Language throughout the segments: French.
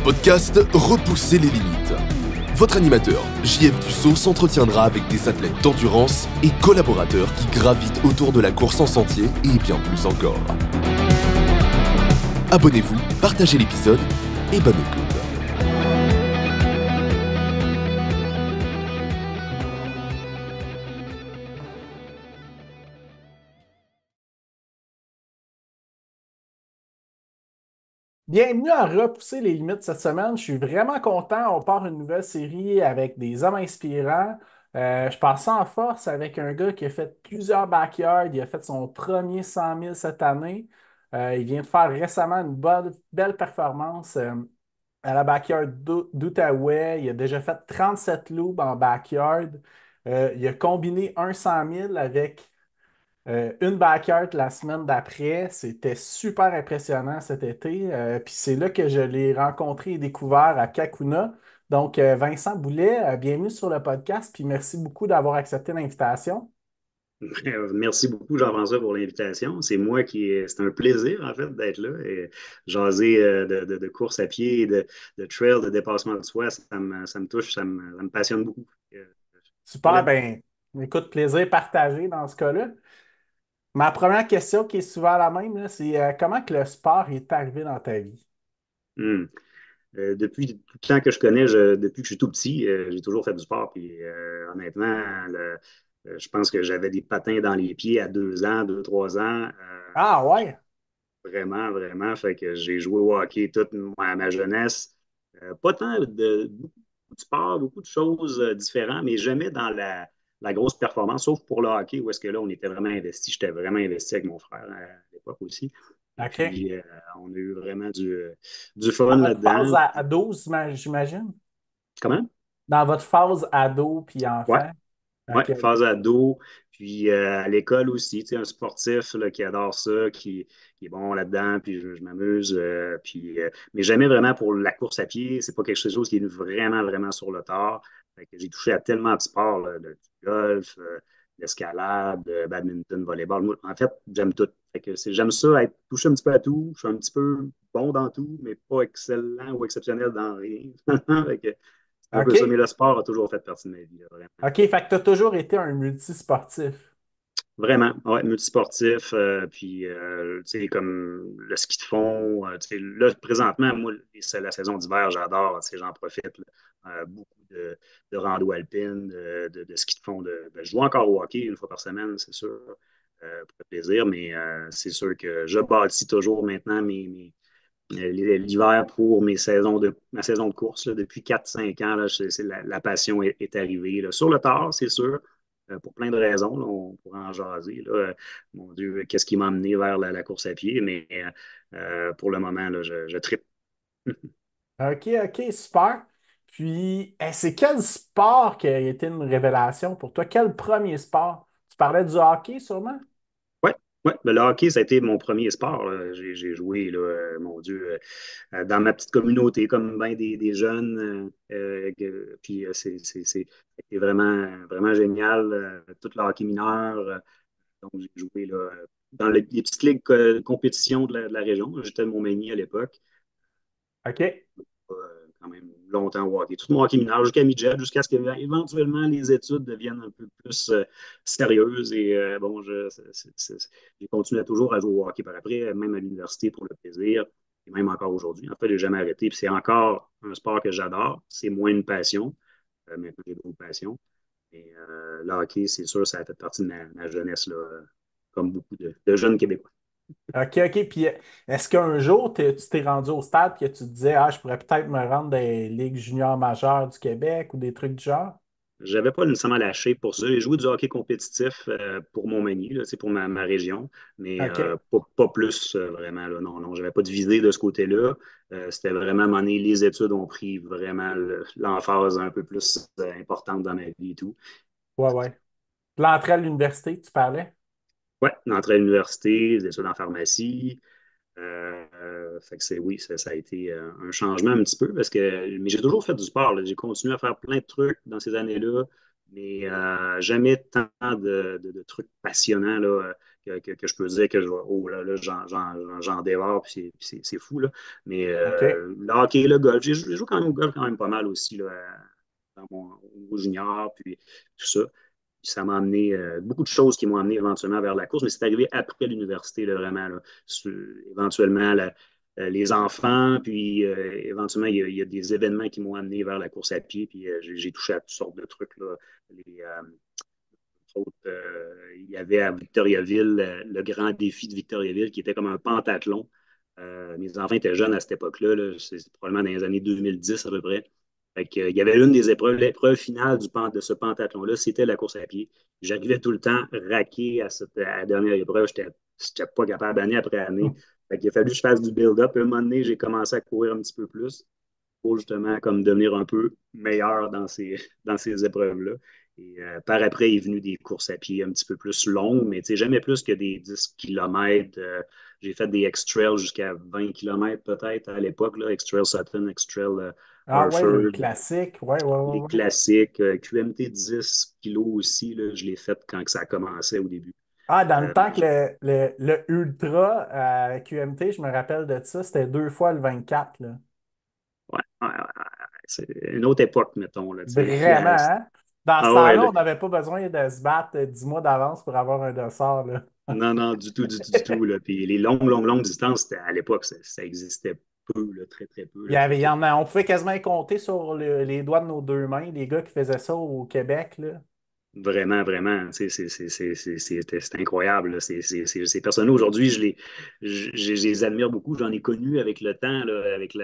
podcast Repousser les limites. Votre animateur, JF Dussault, s'entretiendra avec des athlètes d'endurance et collaborateurs qui gravitent autour de la course en sentier et bien plus encore. Abonnez-vous, partagez l'épisode et bonne écoute. Bienvenue à Repousser les limites cette semaine. Je suis vraiment content. On part une nouvelle série avec des hommes inspirants. Je pars ça en force avec un gars qui a fait plusieurs backyards. Il a fait son premier 100 000 cette année. Il vient de faire récemment une belle performance à la backyard d'Outaouais. Il a déjà fait 37 loops en backyard. Il a combiné un 100 000 avec une backyard la semaine d'après. C'était super impressionnant cet été. Puis c'est là que je l'ai rencontré et découvert à Kakuna. Donc, Vincent Boulet, bienvenue sur le podcast. Puis merci beaucoup d'avoir accepté l'invitation. Merci beaucoup, Jean-François, pour l'invitation. C'est un plaisir, en fait, d'être là et jaser de course à pied, de trail, de dépassement de soi. Ça me touche, ça me passionne beaucoup. Euh, Super, voilà. ben, écoute, plaisir partagé dans ce cas-là. Ma première question qui est souvent la même, là, c'est comment que le sport est arrivé dans ta vie? Hmm. Depuis tout le temps que je connais, depuis que je suis tout petit, j'ai toujours fait du sport. Puis honnêtement, je pense que j'avais des patins dans les pieds à 2 ans, 2, 3 ans. Ah ouais, Vraiment, vraiment. Fait que j'ai joué au hockey toute ma jeunesse. Pas tant beaucoup de sports, beaucoup de choses différentes, mais jamais dans la grosse performance, sauf pour le hockey, où est-ce que là, on était vraiment investi. J'étais vraiment investi avec mon frère à l'époque aussi. Et OK. puis, on a eu vraiment du fun Dans votre phase là-dedans. ado, j'imagine? Comment? Dans votre phase ado puis Ouais. enfant? Oui, OK. phase ado. Puis à l'école aussi, tu sais, un sportif là, qui adore ça, qui est bon là-dedans, puis je m'amuse. Mais jamais vraiment pour la course à pied. C'est pas quelque chose qui est vraiment, vraiment sur le tard. Fait que j'ai touché à tellement de sports, là, du golf, l'escalade, badminton, volleyball. Moi, en fait, j'aime tout. Fait que j'aime ça, être touché un petit peu à tout. Je suis un petit peu bon dans tout, mais pas excellent ou exceptionnel dans rien. Fait que c'est un peu ça. Mais OK. le sport a toujours fait partie de ma vie, là, vraiment. OK. Fait que tu as toujours été un multisportif. Vraiment, ouais, multisportif, puis tu sais, comme le ski de fond, tu sais, là, présentement, moi, c'est la saison d'hiver, j'adore, tu sais, j'en profite, là. Beaucoup de rando alpine, de ski de fond. Je joue encore au hockey une fois par semaine, c'est sûr, pour le plaisir, mais c'est sûr que je bâtis toujours maintenant l'hiver pour ma saison de course, là, depuis 4 5 ans, là, la passion est arrivée, là. Sur le tard, c'est sûr, pour plein de raisons, là, on pourrait en jaser. Là. Mon Dieu, qu'est-ce qui m'a amené vers la course à pied, mais pour le moment, là, je tripe. OK, OK, super. Puis, c'est quel sport qui a été une révélation pour toi? Quel premier sport? Tu parlais du hockey, sûrement? Ouais, ouais, le hockey, ça a été mon premier sport, là. J'ai joué, là, mon Dieu, dans ma petite communauté, comme bien des jeunes. Puis c'était vraiment, vraiment génial. Tout le hockey mineur. Donc, j'ai joué là, dans les petites ligues de compétition de la région. J'étais de Montmagny à l'époque. OK. Quand même longtemps au hockey. Tout mon hockey mineur jusqu'à midget, jusqu'à ce que éventuellement les études deviennent un peu plus sérieuses. Et bon, j'ai continué toujours à jouer au hockey par après, même à l'université pour le plaisir, et même encore aujourd'hui. En fait, je n'ai jamais arrêté. Puis c'est encore un sport que j'adore. C'est moins une passion. Maintenant, j'ai d'autres passions. Et le hockey, c'est sûr, ça a fait partie de ma jeunesse, là, comme beaucoup de jeunes Québécois. OK, OK. Puis, est-ce qu'un jour, tu t'es rendu au stade et que tu te disais, ah, je pourrais peut-être me rendre des ligues juniors majeures du Québec ou des trucs du genre? J'avais pas nécessairement la shape pour ça. J'ai joué du hockey compétitif pour Montmagny, là, pour ma région, mais OK. pas plus vraiment. Là. Non, non, j'avais pas de visée de ce côté-là. C'était vraiment, à un moment donné, les études ont pris vraiment l'emphase un peu plus importante dans ma vie et tout. Ouais, ouais. L'entrée à l'université, tu parlais? Ouais, l'entrée à l'université, des études en pharmacie. Fait que oui, ça a été un changement un petit peu mais j'ai toujours fait du sport, là. J'ai continué à faire plein de trucs dans ces années-là, mais jamais tant de trucs passionnants là, que je peux dire que oh là, j'en dévore, puis c'est fou, là. Mais OK. le hockey, le golf, j'ai joué quand même au golf quand même pas mal aussi, là, dans au junior, puis tout ça. Puis ça m'a amené beaucoup de choses qui m'ont amené éventuellement vers la course, mais c'est arrivé après l'université, là, vraiment. Là. Éventuellement, les enfants, puis éventuellement, il y a des événements qui m'ont amené vers la course à pied, puis j'ai touché à toutes sortes de trucs. Là. Entre autres, il y avait à Victoriaville le grand défi de Victoriaville qui était comme un pentathlon. Mes enfants étaient jeunes à cette époque-là, là, c'est probablement dans les années 2010 à peu près. Fait que, il y avait l'une des épreuves, l'épreuve finale de ce pentathlon-là, c'était la course à pied. J'arrivais tout le temps raqué à la dernière épreuve. Je n'étais pas capable année après année. Fait qu'il a fallu que je fasse du build-up. À un moment donné, j'ai commencé à courir un petit peu plus pour justement comme devenir un peu meilleur dans ces épreuves-là. Et par après, il est venu des courses à pied un petit peu plus longues, mais jamais plus que des 10 km. J'ai fait des X-Trails jusqu'à 20 km peut-être à l'époque, là, X-Trail Sutton, X-Trail Ah ouais, les Hereford, classiques. Ouais, ouais, les ouais, ouais. classiques. QMT 10 kilos aussi, là, je l'ai fait quand que ça commençait au début. Ah, dans le Euh, temps que le Ultra à QMT, je me rappelle de ça, c'était 2 fois le 24, là. ouais, c'est une autre époque, mettons. Là, Vraiment, hein? Dans ce ah ouais, temps-là, là, on n'avait pas besoin de se battre 10 mois d'avance pour avoir un dossard, là. non, non, du tout, du tout, du tout. Là. Puis les longues distances, à l'époque, ça existait peu, là, très, très peu. Là. Fait Il que, y en a, on pouvait quasiment y compter sur les doigts de nos deux mains, les gars qui faisaient ça au Québec, là. vraiment, vraiment, c'est incroyable. Là. Ces personnes-là, aujourd'hui, je les admire beaucoup. J'en ai connu avec le temps, là, avec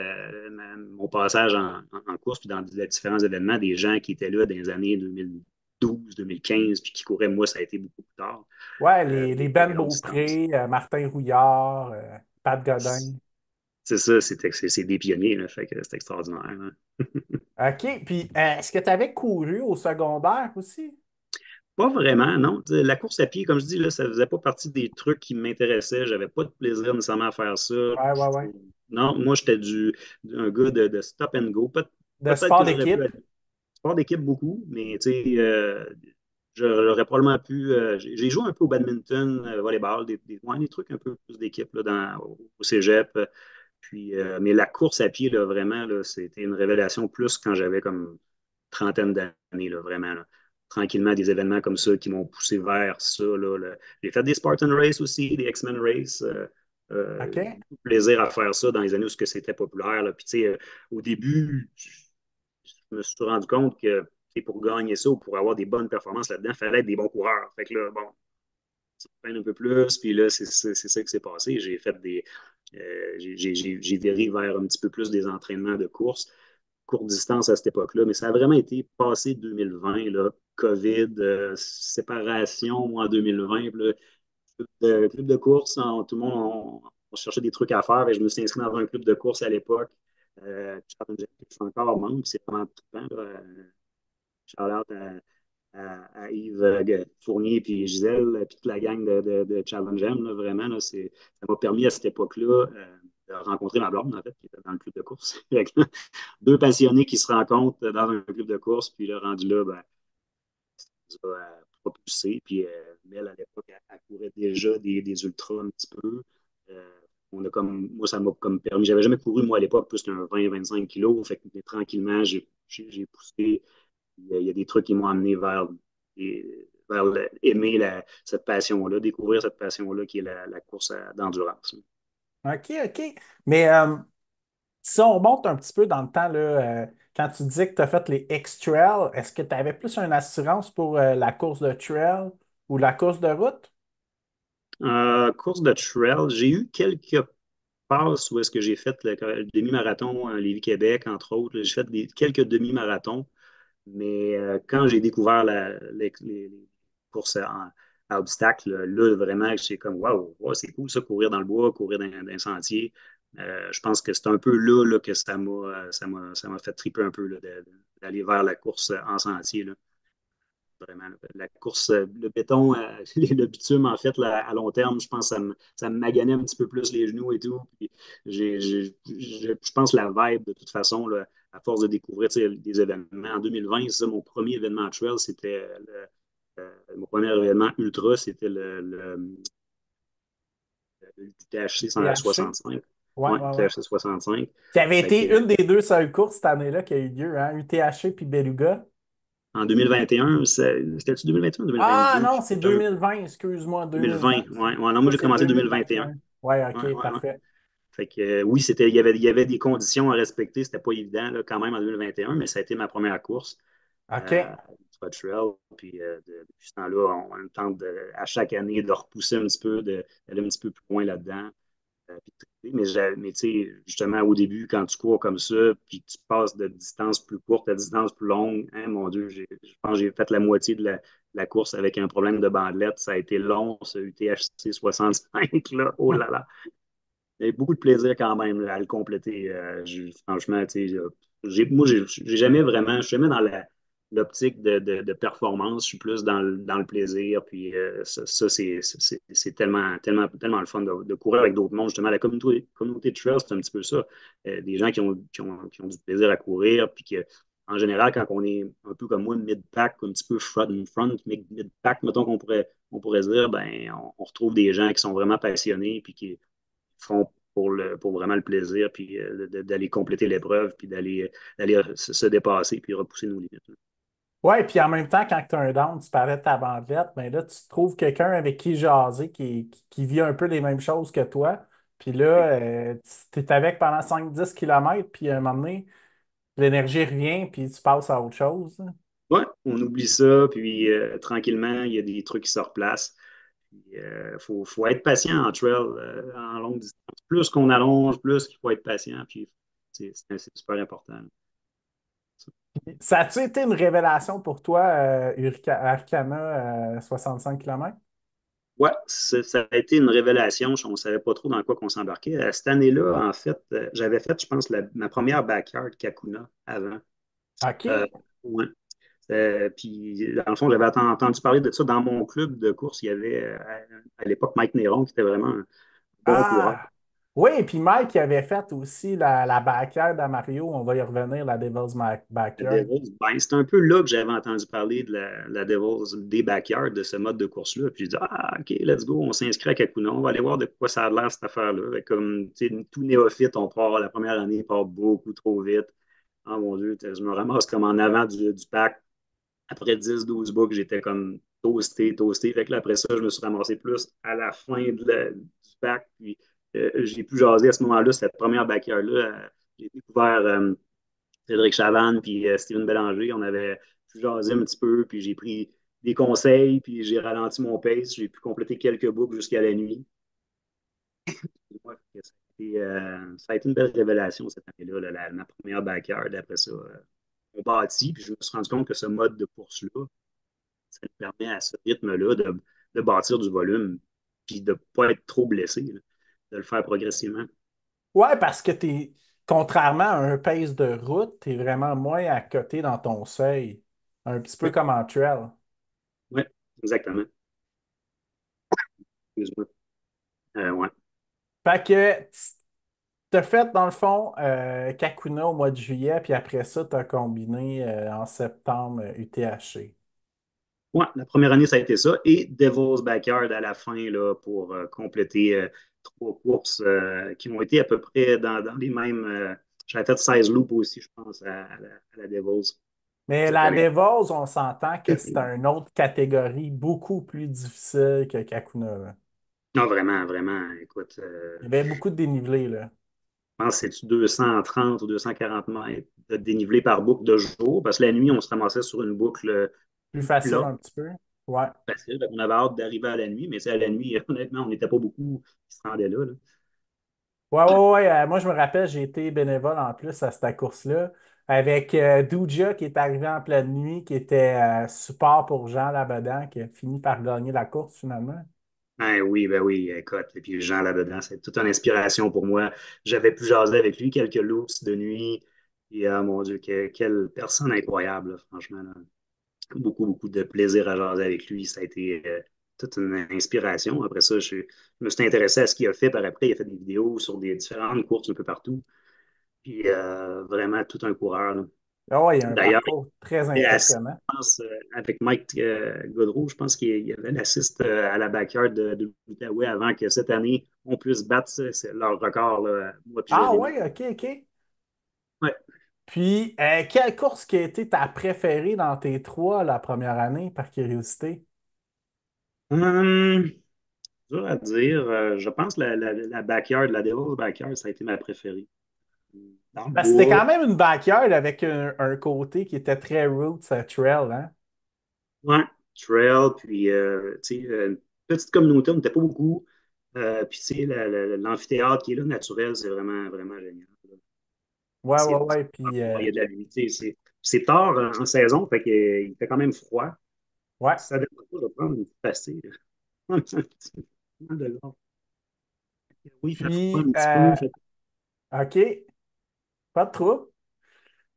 mon passage en course, puis dans les différents événements, des gens qui étaient là dans les années 2012, 2015, puis qui couraient. Moi, ça a été beaucoup plus tard, Ouais, les les Ben longues distances. Beaupré, Martin Rouillard, Pat Godin. C'est ça, c'est des pionniers, là, fait que c'est extraordinaire. Là. OK, puis est-ce que tu avais couru au secondaire aussi? Pas vraiment, non. La course à pied, comme je dis, là, ça ne faisait pas partie des trucs qui m'intéressaient. J'avais pas de plaisir nécessairement à faire ça. Ouais, ouais, ouais. Non, moi, j'étais un gars de stop and go. De Peut-être sport que j'aurais pu d'équipe? aller sport d'équipe beaucoup, mais tu sais, j'aurais probablement pu. J'ai joué un peu au badminton, volleyball, ouais, des trucs un peu plus d'équipe là, au cégep. Puis, mais la course à pied, là, vraiment, là, c'était une révélation plus quand j'avais comme trentaine d'années, là, vraiment. Là. Tranquillement, des événements comme ça qui m'ont poussé vers ça. Là, là. J'ai fait des Spartan Race aussi, des X-Men Race. OK. Beaucoup de plaisir à faire ça dans les années où c'était populaire. Là. Puis, tu sais, au début, je me suis rendu compte que pour gagner ça ou pour avoir des bonnes performances là-dedans, il fallait être des bons coureurs. Fait que là, bon, ça peine un peu plus. Puis là, c'est ça qui s'est passé. J'ai fait des. J'ai viré vers un petit peu plus des entraînements de course, courte distance à cette époque-là, mais ça a vraiment été passé 2020, là, COVID, séparation moi, en 2020, puis là, club de course, tout le monde, on cherchait des trucs à faire, et je me suis inscrit dans un club de course à l'époque. Je suis encore membre, c'est vraiment tout le temps. Shout-out à Yves Fournier puis Gisèle, puis toute la gang de Challenge M, là, vraiment, là, ça m'a permis à cette époque-là de rencontrer ma blonde, en fait, qui était dans le club de course. Deux passionnés qui se rencontrent dans un club de course, puis là, rendu là, ben, ça a propulsé. Puis Mel, à l'époque, elle courait déjà des ultras un petit peu. Euh, moi, ça m'a comme permis. J'avais jamais couru, moi, à l'époque, plus qu'un 20-25 kilos. Fait que tranquillement, j'ai poussé. Il y a des trucs qui m'ont amené aimer cette passion-là, découvrir cette passion-là qui est la course d'endurance. OK, OK. Mais si on remonte un petit peu dans le temps, là, quand tu dis que tu as fait les X-Trail, est-ce que tu avais plus une assurance pour la course de trail ou la course de route? Course de trail, j'ai eu quelques passes où est-ce que j'ai fait le demi-marathon à Lévis-Québec, entre autres. J'ai fait quelques demi-marathons, mais quand j'ai découvert les courses à obstacles, là, vraiment, c'est comme, waouh, wow, c'est cool ça, courir dans le bois, courir dans un sentier. Je pense que c'est un peu là, que ça m'a fait triper un peu là, d'aller vers la course en sentier. Là. Vraiment, la course, le béton, le bitume, en fait, là, à long terme, je pense que ça me maganait un petit peu plus les genoux et tout. Puis je pense que la vibe, de toute façon, là, à force de découvrir des événements. En 2020, c'est ça, mon premier événement trail, c'était mon premier événement ultra, c'était du THC THC? 65. Ouais, Ouais, ouais, ouais. THC 65. Qui avait Fait que, été une des deux seules courses cette année-là qui a eu lieu, hein? UTHC puis Beluga. en 2021, c'était-tu 2021 ou Ah 2022? non, c'est 2020, excuse-moi, 2020. 2020, ouais. Ouais, non, moi Ça, j'ai c'est commencé 2021. 2021. Ouais, Ouais, ok, ouais, ouais. parfait. Fait que oui, il y avait des conditions à respecter, c'était pas évident là, quand même en 2021, mais ça a été ma première course OK. du Hot Trail. Puis depuis ce temps-là, on tente à chaque année de repousser un petit peu, d'aller un petit peu plus loin là-dedans. Puis de triper. Mais tu sais, justement, au début, quand tu cours comme ça, puis que tu passes de distance plus courte à distance plus longue, hein, mon Dieu, je pense que j'ai fait la moitié de la course avec un problème de bandelette. Ça a été long, ce UTHC 65, là. Oh là là. Il y a eu beaucoup de plaisir quand même là, à le compléter. Franchement, tu sais, moi, j'ai jamais vraiment, je suis jamais dans l'optique de performance. Je suis plus dans le plaisir. Puis ça, c'est tellement, tellement, tellement le fun de courir avec d'autres mondes. Justement, la communauté de trail, c'est un petit peu ça. Des gens qui ont du plaisir à courir. Puis que, en général, quand on est un peu comme moi, mid-pack, un petit peu front mid-pack, mettons on pourrait dire, ben, on retrouve des gens qui sont vraiment passionnés puis qui font pour vraiment le plaisir, puis d'aller compléter l'épreuve, puis d'aller se dépasser, puis repousser nos limites. Ouais, puis en même temps, quand tu as un down, tu parlais de ta bandelette, ben là, tu trouves quelqu'un avec qui jaser, qui vit un peu les mêmes choses que toi. Puis là, tu es avec pendant 5-10 kilomètres, puis à un moment donné, l'énergie revient, puis tu passes à autre chose. Ouais, on oublie ça, puis tranquillement, il y a des trucs qui se replacent. Faut être patient en trail, en longue distance. Plus qu'on allonge, plus il faut être patient, puis c'est super important. Ça a-tu été une révélation pour toi, Arcana 65 kilomètres? Ouais, ça a été une révélation. On ne savait pas trop dans quoi qu'on s'embarquait. Cette année-là, en fait, j'avais fait, je pense, ma première backyard Kakuna avant. Euh, OK. ouais. Puis, dans le fond, j'avais entendu parler de ça dans mon club de course. Il y avait à l'époque Mike Néron, qui était vraiment un bon coureur. Ah! Oui, puis Mike il avait fait aussi la backyard à Mario. On va y revenir, la La Backyard. Devils, ben, c'est un peu là que j'avais entendu parler de la Devils, des backyards, de ce mode de course-là. Puis j'ai dit, ah, OK, let's go, on s'inscrit à Kakuna, on va aller voir de quoi ça a l'air, cette affaire-là. Fait comme, tu sais, tout néophyte, on part, la première année, on part beaucoup trop vite. Oh mon Dieu, je me ramasse comme en avant du pack. Après 10-12 boucles, j'étais comme toasté, toasté. Fait que là, après ça, je me suis ramassé plus à la fin du pack. Puis j'ai pu jaser à ce moment-là, cette première backyard-là. J'ai découvert Cédric Chavannes puis Steven Bélanger. On avait pu jaser un petit peu, puis j'ai pris des conseils, puis j'ai ralenti mon pace. J'ai pu compléter quelques boucles jusqu'à la nuit. Ouais, ça a été une belle révélation cette année-là, ma première backyard. Après ça, on bâtit, puis je me suis rendu compte que ce mode de course-là, ça te permet à ce rythme-là de bâtir du volume, puis de ne pas être trop blessé, là, de le faire progressivement. Ouais, parce que contrairement à un pace de route, tu es vraiment moins à côté dans ton seuil. Un petit peu Oui, comme en trail. ouais, exactement. Excuse-moi. Ouais. Fait que tu as fait, dans le fond, Kakuna au mois de juillet, puis après ça, tu as combiné en septembre UTHC. Ouais, la première année, ça a été ça. Et Devil's Backyard à la fin là, pour compléter trois courses qui ont été à peu près dans les mêmes. J'avais fait 16 loops aussi, je pense, à la Devil's Mais cette la année. Devils, on s'entend que c'est une autre catégorie beaucoup plus difficile que Kakuna, là. Non, vraiment, vraiment. Écoute, Il y avait beaucoup de dénivelé, là. je pense que c'est 230 ou 240 mètres de dénivelé par boucle de jour, parce que la nuit, on se ramassait sur une boucle Plus plus facile plate, un petit peu. Ouais. facile. On avait hâte d'arriver à la nuit, mais c'est à la nuit, honnêtement, on n'était pas beaucoup qui se rendaient là. Ouais, ouais, ouais. Moi, je me rappelle, j'ai été bénévole en plus à cette course-là avec Douja qui est arrivé en pleine nuit, qui était support pour Jean Labedan, qui a fini par gagner la course finalement. Ben oui, écoute, et puis Jean là-dedans, c'est toute une inspiration pour moi. J'avais pu jaser avec lui quelques loops de nuit. Et mon Dieu, quelle personne incroyable, là, franchement. Là. Beaucoup, beaucoup de plaisir à jaser avec lui. Ça a été toute une inspiration. Après ça, je me suis intéressé à ce qu'il a fait par après. Il a fait des vidéos sur des différentes courses un peu partout. Puis vraiment tout un coureur. Là. Ah ouais, il y a un D'ailleurs, parcours très il était assis, impressionnant. je pense, avec Mike Godreau, je pense qu'il y avait l'assist à la backyard de l'Outaouais avant que cette année, on puisse battre leur record, là, moi et Ah Jérémy. ouais, ok, ok. Ouais. Puis, quelle course qui a été ta préférée dans tes trois la première année, par curiosité? Hum, dur à dire. Je pense que la backyard, la Devil's Backyard, ça a été ma préférée. Dans le Ben, c'était bois, quand même une backyard avec un côté qui était très roots trail, hein? ouais, trail, puis tu sais, une petite communauté, on n'était pas beaucoup. Puis tu sais, l'amphithéâtre qui est là, naturel, c'est vraiment, vraiment génial. Ouais, ouais, C'est, ouais. Puis, il y a de la vie. Tu sais, c'est tard en saison, fait qu'il fait quand même froid. ouais. Ça ne pas de prendre une petite pastille. De l'or. Oui, il fait froid Puis, un petit peu. OK, pas de trouble.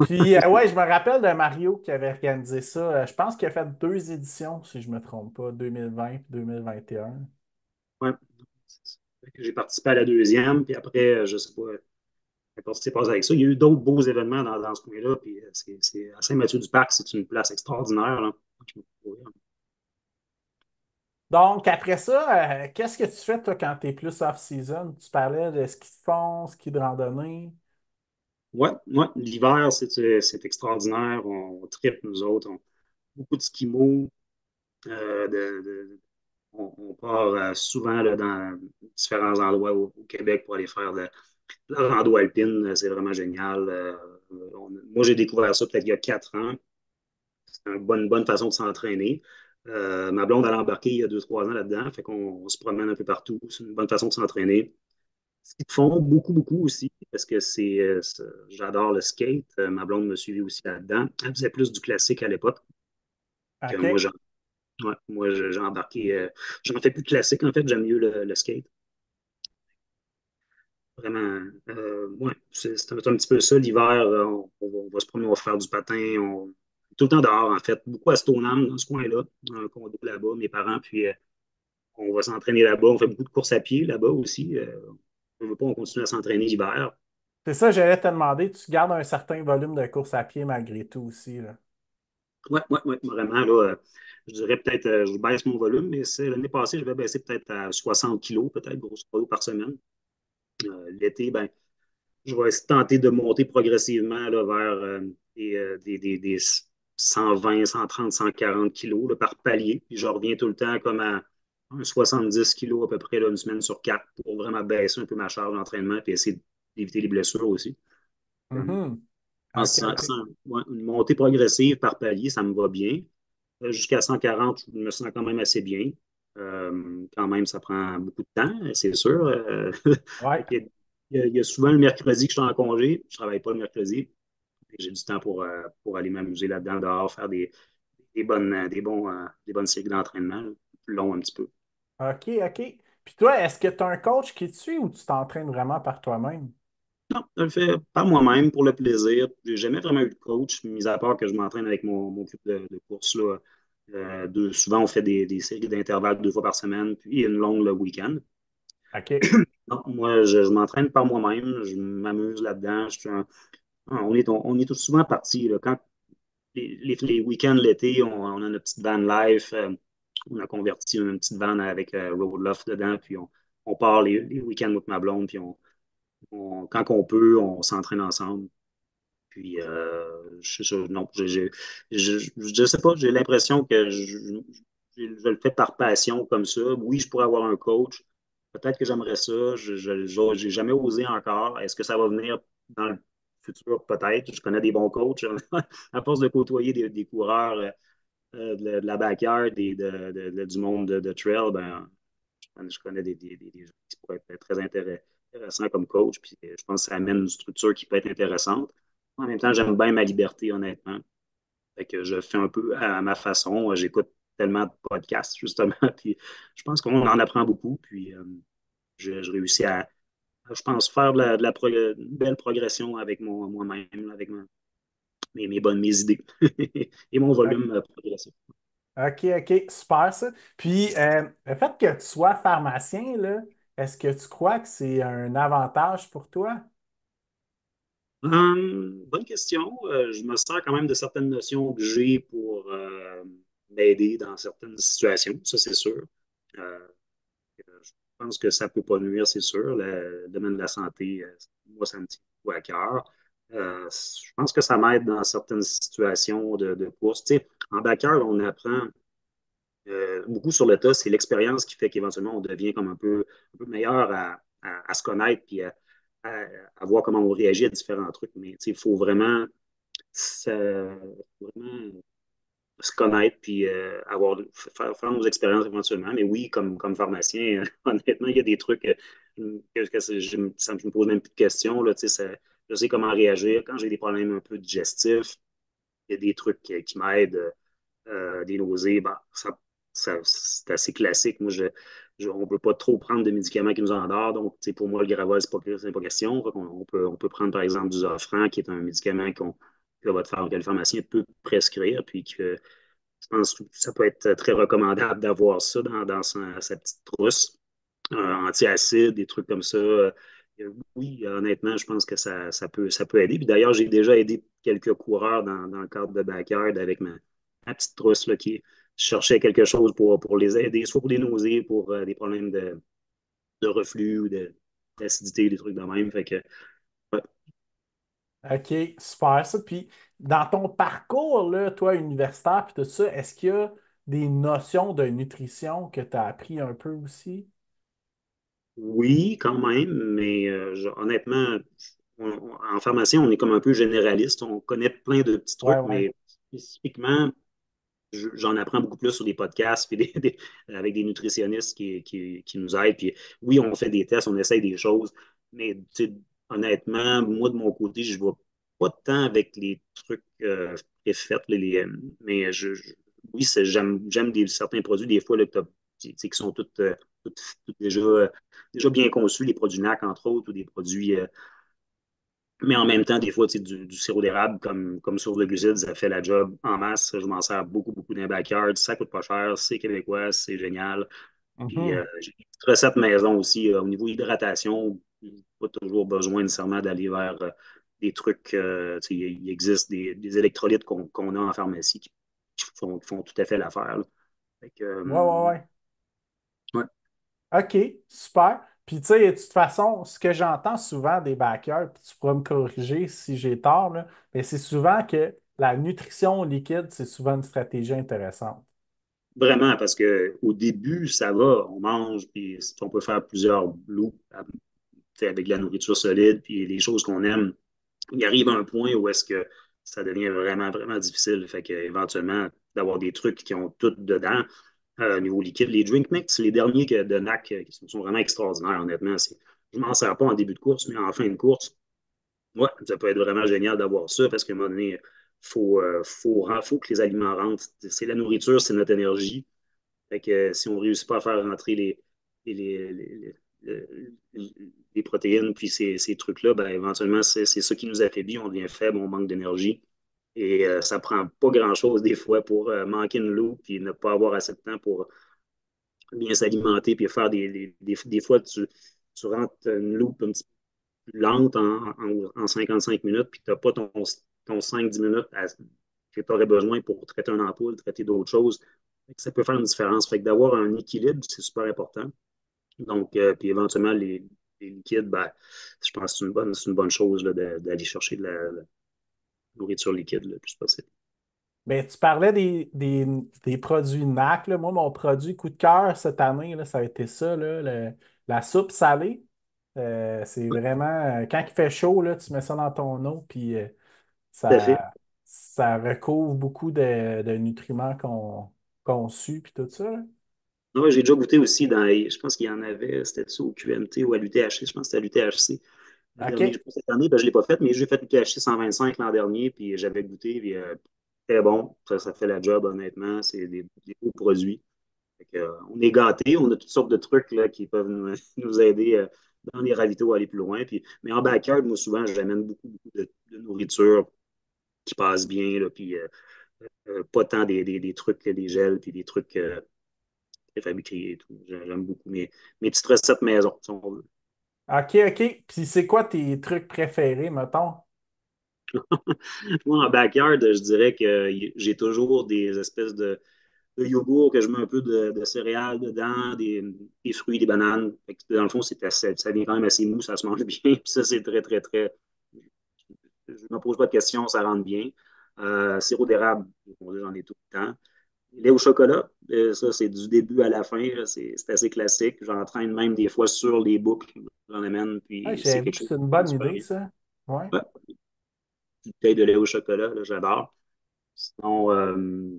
Puis, ouais, je me rappelle de Mario qui avait organisé ça. Je pense qu'il a fait deux éditions, si je ne me trompe pas, 2020 et 2021. Ouais. Fait que j'ai participé à la deuxième, puis après, je ne sais pas ce qui s'est passé avec ça. Il y a eu d'autres beaux événements dans ce coin-là, puis à Saint-Mathieu-du-Parc, c'est une place extraordinaire, là. Je me trouvais. Donc, après ça, qu'est-ce que tu fais, toi, quand tu es plus off-season? Tu parlais de ski de fond, ski de randonnée. Ouais, ouais, l'hiver, c'est extraordinaire. On tripe, nous autres. Beaucoup de ski mou. On part souvent là, dans différents endroits au Québec pour aller faire de la rando alpine. C'est vraiment génial. Moi, j'ai découvert ça peut-être il y a 4 ans. C'est une bonne façon de s'entraîner. Ma blonde, elle a embarqué il y a 2, 3 ans là-dedans. Fait qu'on se promène un peu partout. C'est une bonne façon de s'entraîner. Ce qu'ils font beaucoup, beaucoup aussi, parce que j'adore le skate. Ma blonde me suivait aussi là-dedans. Elle faisait plus du classique à l'époque. Que moi, OK. j'ai embarqué. J'en fais plus de classique, en fait. J'aime mieux le skate. Vraiment, ouais, c'est un petit peu ça. L'hiver, on va se promener, on va faire du patin. Tout le temps dehors, en fait. Beaucoup à Stoneham, dans ce coin-là. Un condo là-bas, mes parents. Puis, on va s'entraîner là-bas. On fait beaucoup de courses à pied là-bas aussi. On ne veut pas, on continue à s'entraîner l'hiver. C'est ça, j'allais te demander. Tu gardes un certain volume de course à pied malgré tout aussi, là. Ouais, ouais, ouais, vraiment, là, je dirais peut-être, je baisse mon volume, mais l'année passée, je vais baisser peut-être à 60 kilos, peut-être, grosso modo, par semaine. L'été, ben, je vais essayer de tenter de monter progressivement là, vers des 120, 130, 140 kilos là, par palier. Puis je reviens tout le temps comme à un 70 kilos à peu près là, une semaine sur 4 pour vraiment baisser un peu ma charge d'entraînement et essayer d'éviter les blessures aussi. Mhm. OK, En OK. ouais, une montée progressive par palier, ça me va bien. Jusqu'à 140, je me sens quand même assez bien. Quand même, ça prend beaucoup de temps, c'est sûr. Ouais. Fait que il y a souvent le mercredi que je suis en congé. Je ne travaille pas le mercredi. J'ai du temps pour aller m'amuser là-dedans, dehors, faire des bonnes séries d'entraînement, là, plus long un petit peu. OK, OK. Puis toi, est-ce que tu as un coach qui te suit ou tu t'entraînes vraiment par toi-même? Non, je le fais par moi-même pour le plaisir. J'ai jamais vraiment eu de coach, mis à part que je m'entraîne avec mon club de course. Là. Souvent, on fait des séries d'intervalles 2 fois par semaine, puis une longue le week-end. OK. Non, moi, je m'entraîne par moi-même, je m'amuse là-dedans. On est tous souvent partis. Là. Quand les week-ends l'été, on a notre petite van life. On a converti une petite van avec Road Loft dedans, puis on part les week-ends avec ma blonde, puis quand on peut, on s'entraîne ensemble. Puis, non, je sais pas, j'ai l'impression que je le fais par passion comme ça. Oui, je pourrais avoir un coach. Peut-être que j'aimerais ça. J'ai jamais osé encore. Est-ce que ça va venir dans le futur? Peut-être. Je connais des bons coachs. À force de côtoyer des coureurs de la backyard et du monde de trail, ben, je connais des gens qui pourraient être très intéressants comme coach. Puis, je pense que ça amène une structure qui peut être intéressante. En même temps, j'aime bien ma liberté, honnêtement. Fait que je fais un peu à ma façon. J'écoute tellement de podcasts, justement. Puis je pense qu'on en apprend beaucoup. Puis je réussis je pense, faire une belle progression avec moi-même, avec mes idées et mon volume progressif. OK, OK, super ça. Puis, le fait que tu sois pharmacien, là, est-ce que tu crois que c'est un avantage pour toi? Bonne question. Je me sers quand même de certaines notions que j'ai pour m'aider dans certaines situations, ça c'est sûr. Euh, je pense que ça ne peut pas nuire, c'est sûr. Le domaine de la santé, moi, ça me tient beaucoup à cœur. Je pense que ça m'aide dans certaines situations de course. Tu sais, en backer, on apprend beaucoup sur le tas. C'est l'expérience qui fait qu'éventuellement, on devient comme un peu meilleur à se connaître puis à- à voir comment on réagit à différents trucs. Mais tu sais, il faut vraiment, vraiment se connaître puis faire nos expériences éventuellement. Mais oui, comme pharmacien, honnêtement, il y a des trucs ça me pose même plus de questions. Là, tu sais, je sais comment réagir quand j'ai des problèmes un peu digestifs. Il y a des trucs qui m'aident, des nausées. Bah, c'est assez classique. Moi, on ne peut pas trop prendre de médicaments qui nous endorment. Donc, tu sais, pour moi, le Gravol, c'est pas question. On peut prendre, par exemple, du Zofran, qui est un médicament que le pharmacien peut prescrire, puis que je pense que ça peut être très recommandable d'avoir ça dans sa petite trousse. Antiacide, des trucs comme ça. Oui, honnêtement, je pense que ça peut aider. Puis d'ailleurs, j'ai déjà aidé quelques coureurs dans le cadre de backyard avec ma petite trousse là, qui cherchait quelque chose pour les aider, soit pour des nausées, pour des problèmes de reflux ou d'acidité, des trucs de même. Fait que, ouais. OK, super ça. Puis dans ton parcours, là, toi, universitaire, puis tout ça, est-ce qu'il y a des notions de nutrition que tu as appris un peu aussi? Oui, quand même, mais honnêtement, en pharmacie, on est comme un peu généraliste. On connaît plein de petits Ouais, trucs, ouais. mais spécifiquement, j'en apprends beaucoup plus sur des podcasts puis avec des nutritionnistes qui nous aident. Puis oui, on fait des tests, on essaye des choses, mais tu sais, honnêtement, moi, de mon côté, je ne vois pas de temps avec les trucs préfaits, mais oui, j'aime certains produits, des fois, là, tu sais, qui sont tous déjà bien conçus, les produits NAC, entre autres, ou des produits mais en même temps, des fois, tu sais, du sirop d'érable comme source de glucides, ça fait la job en masse. Je m'en sers beaucoup, beaucoup dans les backyard. Ça coûte pas cher, c'est québécois, c'est génial. Puis Mhm. j'ai une petite recette maison aussi au niveau hydratation. Pas toujours besoin nécessairement d'aller vers des trucs. Tu sais, il existe des électrolytes qu'on a en pharmacie qui font tout à fait l'affaire. Là. Fait que, Ouais, ouais, ouais. ouais. OK, super. Puis, tu sais, de toute façon, ce que j'entends souvent des backers, puis tu pourras me corriger si j'ai tort, là, mais c'est souvent que la nutrition liquide, c'est souvent une stratégie intéressante. Vraiment, parce qu'au début, ça va, on mange, puis on peut faire plusieurs loops avec de la nourriture solide, puis les choses qu'on aime. Il arrive à un point où est-ce que ça devient vraiment, vraiment difficile. Fait qu'éventuellement, d'avoir des trucs qui ont tout dedans, au niveau liquide. Les drink mix, les derniers de NAC, qui sont vraiment extraordinaires, honnêtement. Je ne m'en sers pas en début de course, mais en fin de course, ouais, ça peut être vraiment génial d'avoir ça parce qu'à un moment donné, faut que les aliments rentrent. C'est la nourriture, c'est notre énergie. Fait que si on ne réussit pas à faire rentrer les, les, les, les- les protéines puis ces trucs-là, ben, éventuellement, c'est ça qui nous affaiblit. On devient faible, on manque d'énergie. Et ça prend pas grand-chose des fois pour manquer une loupe puis ne pas avoir assez de temps pour bien s'alimenter puis faire des fois, tu rentres une loupe un petit peu plus lente en 55 minutes puis tu n'as pas ton 5-10 minutes que tu aurais besoin pour traiter une ampoule, traiter d'autres choses. Ça peut faire une différence. Fait que d'avoir un équilibre, c'est super important. Donc, puis éventuellement, les liquides, ben, je pense que c'est une bonne chose là, d'aller chercher de la nourriture liquide le plus possible. Ben, tu parlais des produits NAC, là. Moi, mon produit coup de cœur cette année, là, ça a été ça, là, la soupe salée. C'est vraiment, quand il fait chaud, là, tu mets ça dans ton eau, puis Tout à fait. ça recouvre beaucoup de nutriments qu'on sue, puis tout ça, là. Ouais, j'ai déjà goûté aussi je pense qu'il y en avait, c'était ça au QMT ou à l'UTHC, je pense que c'était à l'UTHC. Le dernier, je OK. pense cette année, ben, je ne l'ai pas fait, mais j'ai fait l'UTHC 125 l'an dernier, puis j'avais goûté, puis très bon. Ça fait la job, honnêtement. C'est des beaux produits. Fait que, on est gâtés, on a toutes sortes de trucs là, qui peuvent nous aider dans les ravitaux à aller plus loin. Mais en backyard, moi, souvent, j'amène beaucoup, beaucoup de nourriture qui passe bien, là, puis pas tant des trucs, des gels, puis des trucs préfabriqués et tout. J'aime beaucoup mes petites recettes maison, si on veut. OK, OK. Puis c'est quoi tes trucs préférés, mettons? Moi, en backyard, je dirais que j'ai toujours des espèces de yogourt que je mets un peu de céréales dedans, des fruits, des bananes. Fait que, dans le fond, ça vient quand même assez mou, ça se mange bien. Puis ça, c'est très, très, très. Je ne me pose pas de questions, ça rentre bien. Sirop d'érable, j'en ai tout le temps. Lait au chocolat, ça, c'est du début à la fin. C'est assez classique. J'entraîne même des fois sur les boucles. J'en amène, Ouais, puis c'est j'avoue quelque que chose c'est une qui fonctionne bonne super idée, bien. ça. Ouais. Ouais, une bouteille de lait au chocolat, là, j'adore. Sinon,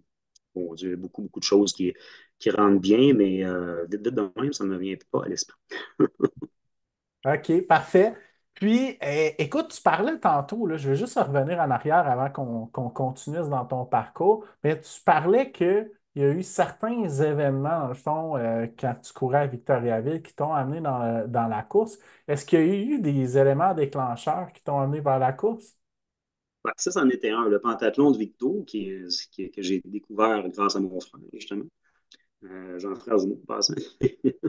bon Dieu, beaucoup, beaucoup de choses qui rentrent bien, mais vite, vite de même, ça ne me vient pas à l'esprit. OK, parfait. Puis, écoute, tu parlais tantôt, là, je vais juste revenir en arrière avant qu'on continue dans ton parcours, mais tu parlais qu'il y a eu certains événements, dans le fond, quand tu courais à Victoriaville, qui t'ont amené dans la course. Est-ce qu'il y a eu des éléments déclencheurs qui t'ont amené vers la course? Ouais, ça, c'en était un, le pentathlon de Victo, que j'ai découvert grâce à mon frère, justement. Jean-Frère Junot, en passant.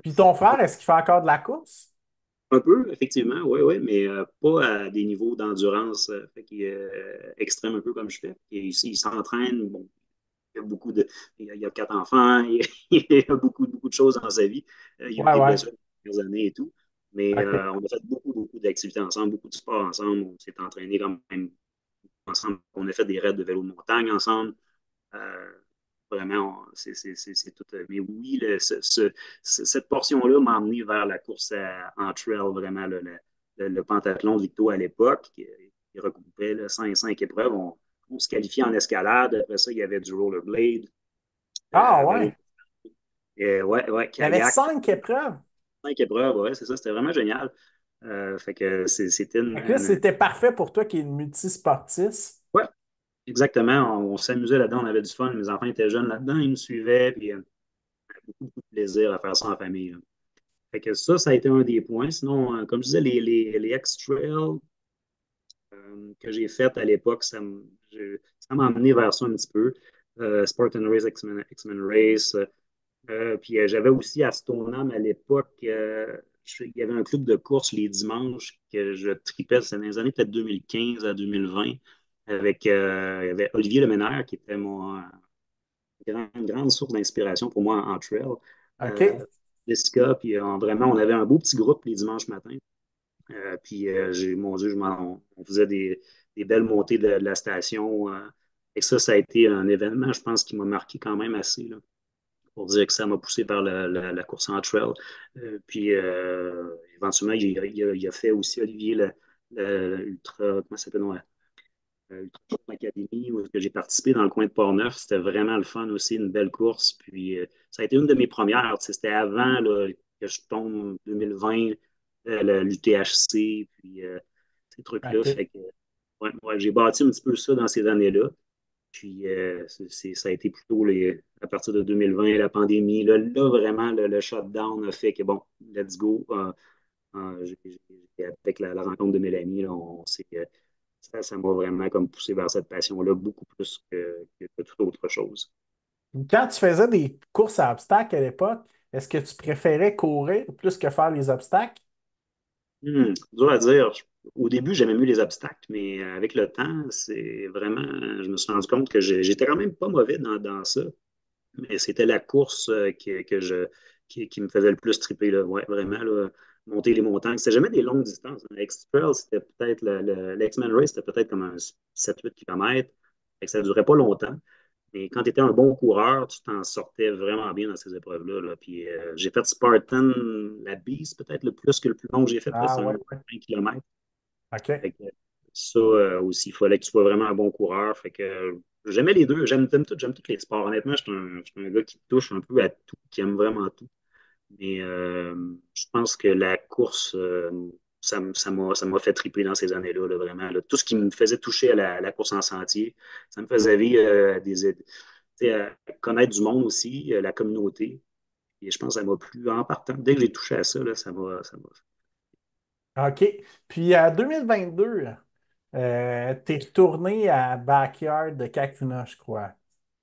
Puis ton frère, est-ce qu'il fait encore de la course? Un peu, effectivement, oui, oui, mais pas à des niveaux d'endurance extrêmes, un peu comme je fais. Il s'entraîne, bon, il a 4 enfants, il y a beaucoup, beaucoup de choses dans sa vie. Il y a eu Ouais, des ouais. blessures ces dernières années et tout. Mais OK. on a fait beaucoup, beaucoup d'activités ensemble, beaucoup de sport ensemble. On s'est entraîné quand même ensemble. On a fait des raids de vélo de montagne ensemble. Euh, Vraiment, c'est tout. Mais oui, cette portion-là m'a emmené vers la course en trail, vraiment, le pentathlon de Victo à l'époque, qui regroupait là, 5 épreuves. On se qualifiait en escalade. Après ça, il y avait du rollerblade, Ah, vélo, ouais. ouais, ouais, Il y avait kayak. 5 épreuves. 5 épreuves, ouais, c'est ça. C'était vraiment génial. Fait que c'était Fait que là, c'était parfait pour toi qui es multisportif. ouais, exactement. On s'amusait là-dedans, on avait du fun. Mes enfants étaient jeunes là-dedans, ils nous suivaient, puis beaucoup, beaucoup de plaisir à faire ça en famille, là. Fait que ça a été un des points. Sinon, comme je disais, les X-Trails que j'ai fait à l'époque, ça m'a amené vers ça un petit peu. Spartan Race, X-Men Race. Puis j'avais aussi à Stoneham à l'époque, il y avait un club de course les dimanches que je tripais, c'était dans les années peut-être 2015 à 2020, avec il y avait Olivier Leménaire qui était mon grande source d'inspiration pour moi en trail. OK. Jessica, puis vraiment, on avait un beau petit groupe les dimanches matins. Puis, mon Dieu, on faisait des belles montées de la station. Et ça a été un événement, je pense, qui m'a marqué quand même assez, là, pour dire que ça m'a poussé vers la course en trail. Puis, éventuellement, il a fait aussi, Olivier, l'Ultra, comment ça s'appelle, non, Ultra Trail Academy, où j'ai participé dans le coin de Port-Neuf. C'était vraiment le fun aussi, une belle course. Puis, ça a été une de mes premières. C'était avant là, que je tombe 2020, l'UTHC, puis ces trucs-là. OK. Fait que ouais, ouais, j'ai bâti un petit peu ça dans ces années-là. Puis ça a été plutôt à partir de 2020, la pandémie. Là vraiment, le shutdown a fait que bon, let's go. Avec la rencontre de Mélanie, là, ça m'a vraiment comme poussé vers cette passion-là, beaucoup plus que toute autre chose. Quand tu faisais des courses à obstacles à l'époque, est-ce que tu préférais courir plus que faire les obstacles? Dur à dire. Au début, j'aimais mieux les obstacles, mais avec le temps, c'est vraiment, je me suis rendu compte que j'étais quand même pas mauvais dans ça, mais c'était la course qui me faisait le plus triper, là. Ouais, vraiment, là, monter les montagnes. C'était jamais des longues distances, hein. X-Trail, c'était peut-être l'X-Men Race, c'était peut-être comme un 7-8 km. Ça durait pas longtemps. Mais quand tu étais un bon coureur, tu t'en sortais vraiment bien dans ces épreuves-là, là. Puis j'ai fait Spartan, la Beast, peut-être le plus long que j'ai fait, là, Ah, c'est un ouais, autre ouais. 5 km. OK. Fait que ça aussi, il fallait que tu sois vraiment un bon coureur. Fait que j'aimais les deux, j'aime tous les sports. Honnêtement, je suis un gars qui touche un peu à tout, qui aime vraiment tout. Mais je pense que la course, ça m'a fait triper dans ces années-là, là, vraiment, là. Tout ce qui me faisait toucher à la course en sentier, ça me faisait vivre tu sais, connaître du monde aussi, la communauté. Et je pense que ça m'a plu en partant. Dès que j'ai touché à ça, là, ça m'a. OK. Puis en 2022, tu es retourné à Backyard de Kakuna, je crois.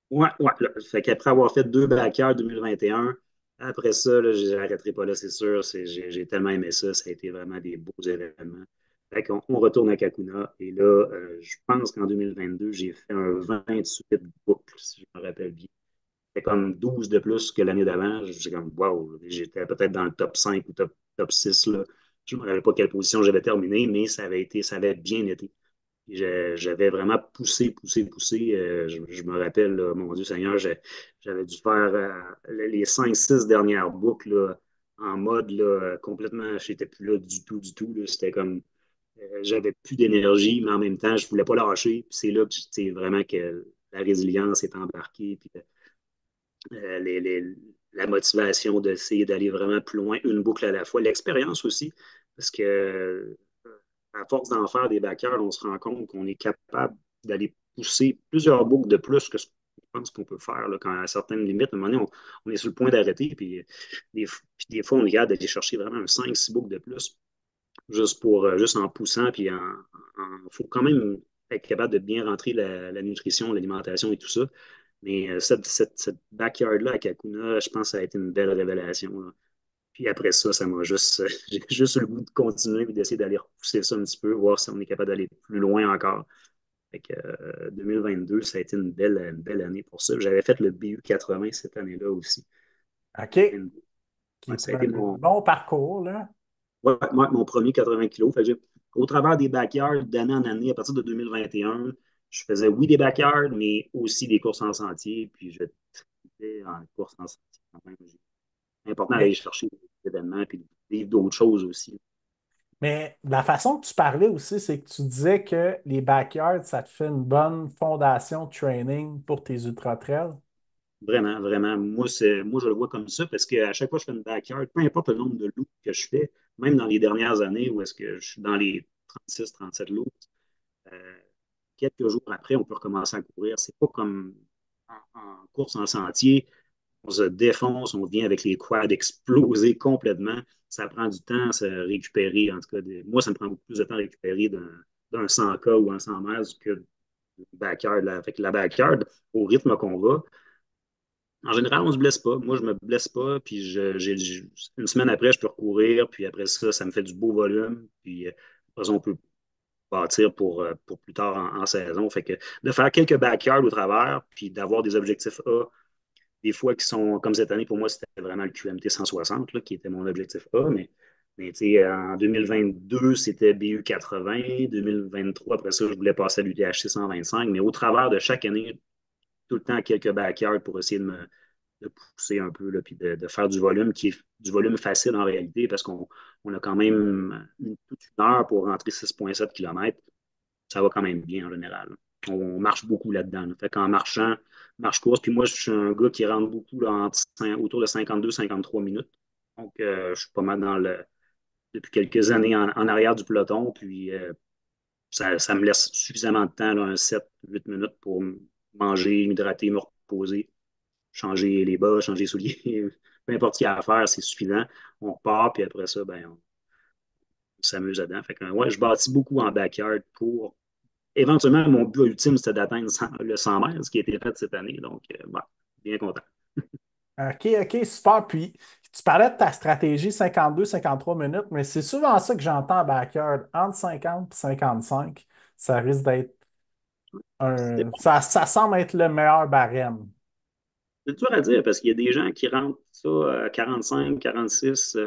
Ouais, ouais. Là, fait qu'après avoir fait 2 backers 2021, après ça, là, j'arrêterai pas là, c'est sûr. J'ai tellement aimé ça. Ça a été vraiment des beaux événements. Fait qu'on on retourne à Kakuna. Et là, je pense qu'en 2022, j'ai fait un 28 boucles, si je me rappelle bien. C'était comme 12 de plus que l'année d'avant. J'étais comme, wow, j'étais peut-être dans le top 5 ou top 6 là. Je ne me rappelle pas quelle position j'avais terminé, mais ça avait bien été. J'avais vraiment poussé. Je me rappelle, là, mon Dieu Seigneur, j'avais dû faire les 5-6 dernières boucles là, en mode là, complètement, j'étais plus là du tout. Là. C'était comme, j'avais plus d'énergie, mais en même temps, je voulais pas lâcher. Puis c'est là que vraiment que la résilience est embarquée. Puis euh, les, les, la motivation d'essayer d'aller vraiment plus loin, une boucle à la fois. L'expérience aussi, parce que à force d'en faire des backers, on se rend compte qu'on est capable d'aller pousser plusieurs boucles de plus que ce qu'on pense qu'on peut faire là, quand à certaines limites. À un moment donné, on est sur le point d'arrêter, puis des fois, on est capable d'aller chercher vraiment un 5-6 boucles de plus, juste en poussant, puis faut quand même être capable de bien rentrer la nutrition, l'alimentation et tout ça. Mais cette backyard-là à Kakuna, je pense que ça a été une belle révélation. Là. Puis après ça, ça m'a juste, j'ai juste eu le goût de continuer et d'essayer d'aller repousser ça un petit peu, voir si on est capable d'aller plus loin encore. Fait que 2022, ça a été une belle année pour ça. J'avais fait le BU 80 cette année-là aussi. OK. Qui Ouais, est ça a un été long parcours, là. mon premier 80 kilos. Fait que au travers des backyards, d'année en année, à partir de 2021, je faisais, oui, des backyards, mais aussi des courses en sentier. Puis je tripais en course en sentier quand même. C'est important d'aller Mais, chercher des événements et de vivre d'autres choses aussi. mais la façon que tu parlais aussi, c'est que tu disais que les backyards, ça te fait une bonne fondation de training pour tes ultra-trails. Vraiment, vraiment. Moi, je le vois comme ça parce qu'à chaque fois que je fais une backyard, peu importe le nombre de loops que je fais, même dans les dernières années où est-ce que je suis dans les 36, 37 loops, euh, quelques jours après, on peut recommencer à courir. C'est pas comme en course en sentier, on se défonce, on vient avec les quads explosés complètement. Ça prend du temps à se récupérer. En tout cas, moi, ça me prend beaucoup plus de temps à récupérer d'un 100K ou un 100 miles que du backyard. Là. Fait que la backyard, au rythme qu'on va, en général, on ne se blesse pas. Moi, je ne me blesse pas. Puis, une semaine après, je peux recourir. Puis après ça, ça me fait du beau volume. Puis après ça, on peut bâtir pour plus tard en saison. Fait que de faire quelques backyards au travers, puis d'avoir des objectifs A, des fois qui sont, comme cette année, pour moi, c'était vraiment le QMT 160 là, qui était mon objectif A. Mais en 2022, c'était BU 80. 2023, après ça, je voulais passer à l'UTHC 125. Mais au travers de chaque année, tout le temps quelques backyards pour essayer de pousser un peu, là, puis de faire du volume qui est du volume facile en réalité, parce qu'on a quand même toute une heure pour rentrer 6,7 km. Ça va quand même bien en général. On marche beaucoup là-dedans. Là. Fait qu'en marchant, marche course, puis moi, je suis un gars qui rentre beaucoup là, autour de 52-53 minutes. Donc, je suis pas mal depuis quelques années en arrière du peloton, puis ça me laisse suffisamment de temps, là, un 7-8 minutes pour manger, m'hydrater, me reposer, changer les bas, changer les souliers, peu importe ce qu'il y a à faire, c'est suffisant. On repart, puis après ça, ben, on s'amuse dedans. Fait que, ouais, je bâtis beaucoup en backyard pour. Éventuellement, mon but ultime, c'était d'atteindre le 100 mètres, ce qui a été fait cette année. Donc, bon, bien content. OK, OK, super. Puis, tu parlais de ta stratégie 52-53 minutes, mais c'est souvent ça que j'entends en backyard. Entre 50 et 55, ça risque d'être C'est ça semble être le meilleur barème. dur à dire parce qu'il y a des gens qui rentrent ça à 45, 46,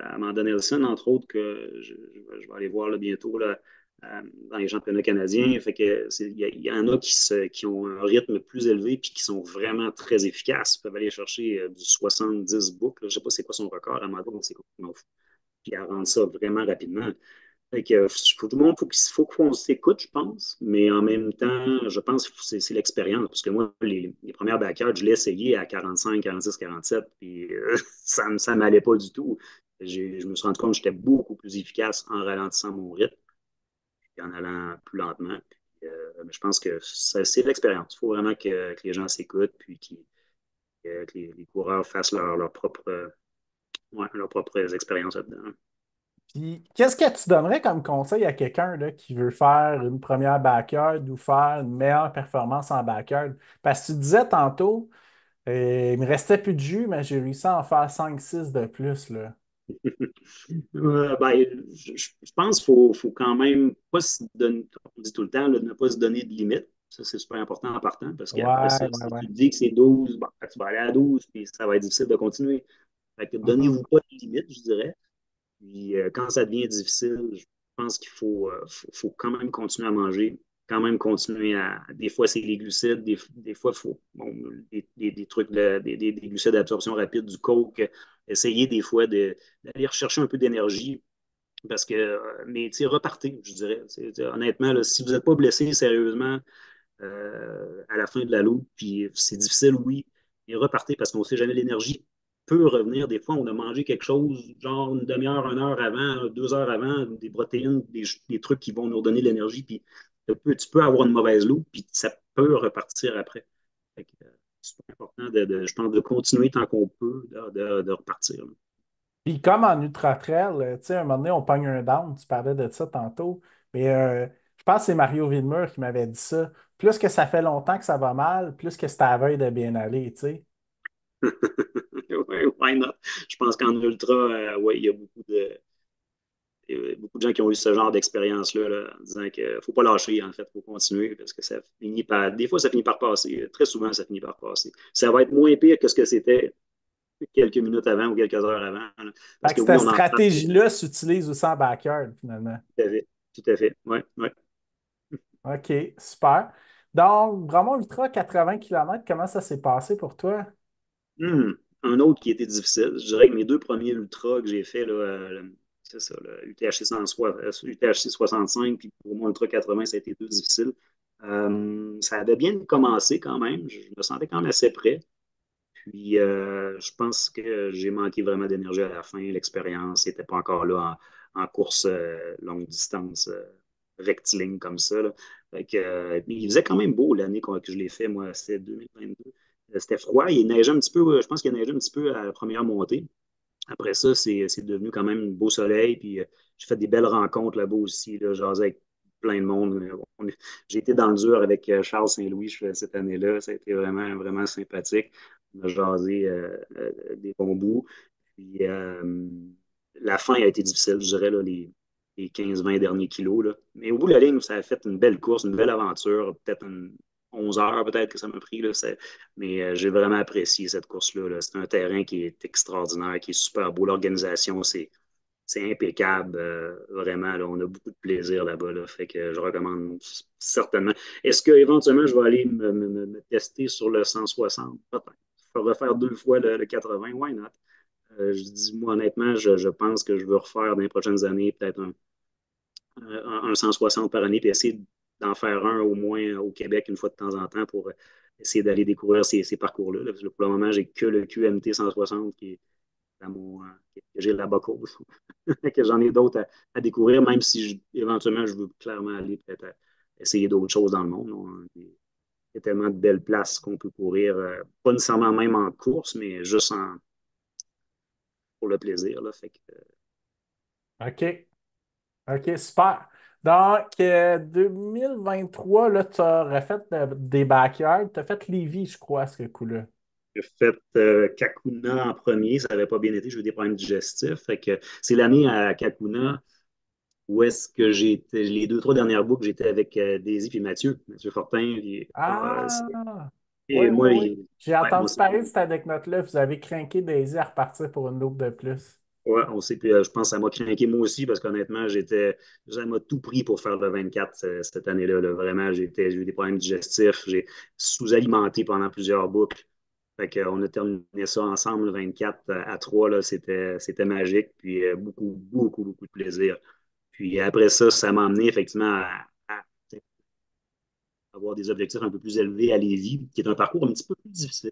Amanda Nelson, entre autres, que je vais aller voir là, bientôt là, dans les championnats canadiens. Fait que il y en a qui ont un rythme plus élevé et qui sont vraiment très efficaces. Ils peuvent aller chercher du 70 boucles. Je ne sais pas c'est quoi son record, Amanda, c'est complètement fou. Puis elle rend ça vraiment rapidement. Fait que, tout le monde, faut qu'on s'écoute, je pense, mais en même temps, je pense que c'est l'expérience. Parce que moi, les premières backyards, je l'ai essayé à 45, 46, 47, puis ça ne m'allait pas du tout. Je me suis rendu compte que j'étais beaucoup plus efficace en ralentissant mon rythme et en allant plus lentement. Puis, mais je pense que c'est l'expérience. Il faut vraiment que les gens s'écoutent, puis que les coureurs fassent leurs propres expériences là-dedans. Puis, qu'est-ce que tu donnerais comme conseil à quelqu'un là, qui veut faire une première backyard ou faire une meilleure performance en backyard? Parce que tu disais tantôt, il me restait plus de jus, mais j'ai réussi à en faire 5-6 de plus, là. Je pense qu'il faut quand même pas se donner, comme on dit tout le temps, là, de ne pas se donner de limite. Ça, c'est super important en partant parce qu'après Ouais, ça, ouais, si ouais. tu te dis que c'est 12, bon, tu vas aller à 12 puis ça va être difficile de continuer. Fait que Mhm. donnez-vous pas de limite, je dirais. Puis quand ça devient difficile, je pense qu'il faut quand même continuer à manger, quand même continuer à. Des fois, c'est les glucides, des fois, il faut bon, des trucs, des glucides d'absorption rapide, du coke. Essayer des fois d'aller rechercher un peu d'énergie. Parce que, mais tu sais, repartez, je dirais. Honnêtement, là, si vous n'êtes pas blessé sérieusement à la fin de la loupe, puis c'est difficile, oui, mais repartez parce qu'on ne sait jamais l'énergie peut revenir. Des fois, on a mangé quelque chose, genre une demi-heure, 1 heure avant, 2 heures avant, des protéines, des trucs qui vont nous redonner de l'énergie, puis tu peux avoir une mauvaise loupe, puis ça peut repartir après. Fait que, c'est important, je pense, de continuer tant qu'on peut, de repartir. Là. Puis comme en ultra-trail, tu sais, à un moment donné, on pogne un down, tu parlais de ça tantôt, mais je pense que c'est Mario Villemur qui m'avait dit ça. Plus que ça fait longtemps que ça va mal, plus que c'est à la veille de bien aller, tu sais. Ouais, why not? Je pense qu'en ultra, ouais, il y a beaucoup de gens qui ont eu ce genre d'expérience-là, là, en disant qu'il ne faut pas lâcher, en fait, il faut continuer, parce que ça finit par. Des fois, ça finit par passer. Très souvent, ça finit par passer. Ça va être moins pire que ce que c'était quelques minutes avant ou quelques heures avant. Là. Parce Fait que que oui, cette on en parle tout stratégie-là s'utilise aussi en backyard, finalement. à fait. Tout à fait. Ouais, ouais. OK, super. Donc, Bromont Ultra, 80 kilomètres, comment ça s'est passé pour toi? Hum. Un autre qui était difficile, je dirais que mes deux premiers ultras que j'ai fait, là, c'est ça, le UTHC 160, UTHC 65, puis pour moi, Ultra 80, ça a été deux difficiles. Ça avait bien commencé quand même. Je me sentais quand même assez prêt. Puis, je pense que j'ai manqué vraiment d'énergie à la fin. L'expérience n'était pas encore là en course longue distance, rectiligne comme ça. Là. Fait que, mais il faisait quand même beau l'année que je l'ai fait, moi, c'était 2022. C'était froid, il neigeait un petit peu, je pense qu'il neigeait un petit peu à la première montée. Après ça, c'est devenu quand même un beau soleil. Puis j'ai fait des belles rencontres là-bas aussi. Là, jasé avec plein de monde. J'ai été dans le dur avec Charles Saint-Louis cette année-là. Ça a été vraiment, vraiment sympathique. On a jasé des bons bouts. Puis la fin a été difficile, je dirais, là, les 15-20 derniers kilos. Là. Mais au bout de la ligne, ça a fait une belle course, une belle aventure. Peut-être 11 heures peut-être que ça m'a pris. Là. Mais j'ai vraiment apprécié cette course-là. Là. C'est un terrain qui est extraordinaire, qui est super beau. L'organisation, c'est impeccable. Vraiment, là, on a beaucoup de plaisir là-bas. Là, fait que je recommande certainement. Est-ce qu'éventuellement, je vais aller me tester sur le 160? Peut-être. Je vais refaire 2 fois le 80. Why not? Je dis, moi, honnêtement, je pense que je veux refaire dans les prochaines années peut-être un 160 par année, puis essayer d'en faire un au moins au Québec une fois de temps en temps pour essayer d'aller découvrir ces parcours-là. Là. Parce que pour le moment, j'ai que le QMT 160 qui est que j'ai là-bas cause. Que j'en ai d'autres à découvrir, même si éventuellement je veux clairement aller peut-être essayer d'autres choses dans le monde. Non? Il y a tellement de belles places qu'on peut courir, pas nécessairement même en course, mais juste pour le plaisir. Là. Fait que, OK. OK, super. Donc, 2023, là, tu as refait des backyards. Tu as fait Lévis, je crois, à ce coup-là. j'ai fait Kakuna en premier, ça n'avait pas bien été, j'ai eu des problèmes digestifs. Fait que c'est l'année à Kakuna où est-ce que j'étais, les 2, 3 dernières boucles, j'étais avec Daisy et Mathieu Fortin. Ah! Oui, Et oui, moi, oui. J'ai ouais, entendu parler de cette anecdote-là. Vous avez craqué Daisy à repartir pour une loupe de plus. ouais, on sait, puis je pense que ça m'a craqué moi aussi parce qu'honnêtement, ça m'a tout pris pour faire le 24 cette année-là. Là. Vraiment, j'ai eu des problèmes digestifs, j'ai sous-alimenté pendant plusieurs boucles. Fait qu'on a terminé ça ensemble le 24 à 3, là, c'était magique, puis beaucoup, beaucoup, beaucoup de plaisir. Puis après ça, ça m'a amené effectivement à avoir des objectifs un peu plus élevés à Lévis, qui est un parcours un petit peu plus difficile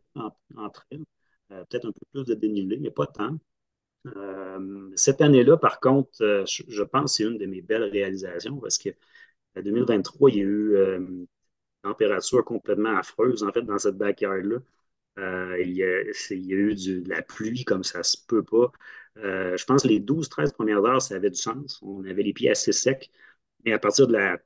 entre elles. Peut-être un peu plus de dénivelé, mais pas tant. Cette année-là, par contre, je pense que c'est une de mes belles réalisations parce que en 2023, il y a eu une température complètement affreuse, en fait, dans cette backyard-là. Il y a eu de la pluie comme ça se peut pas. Je pense que les 12, 13 premières heures, ça avait du sens. On avait les pieds assez secs. Mais à partir de la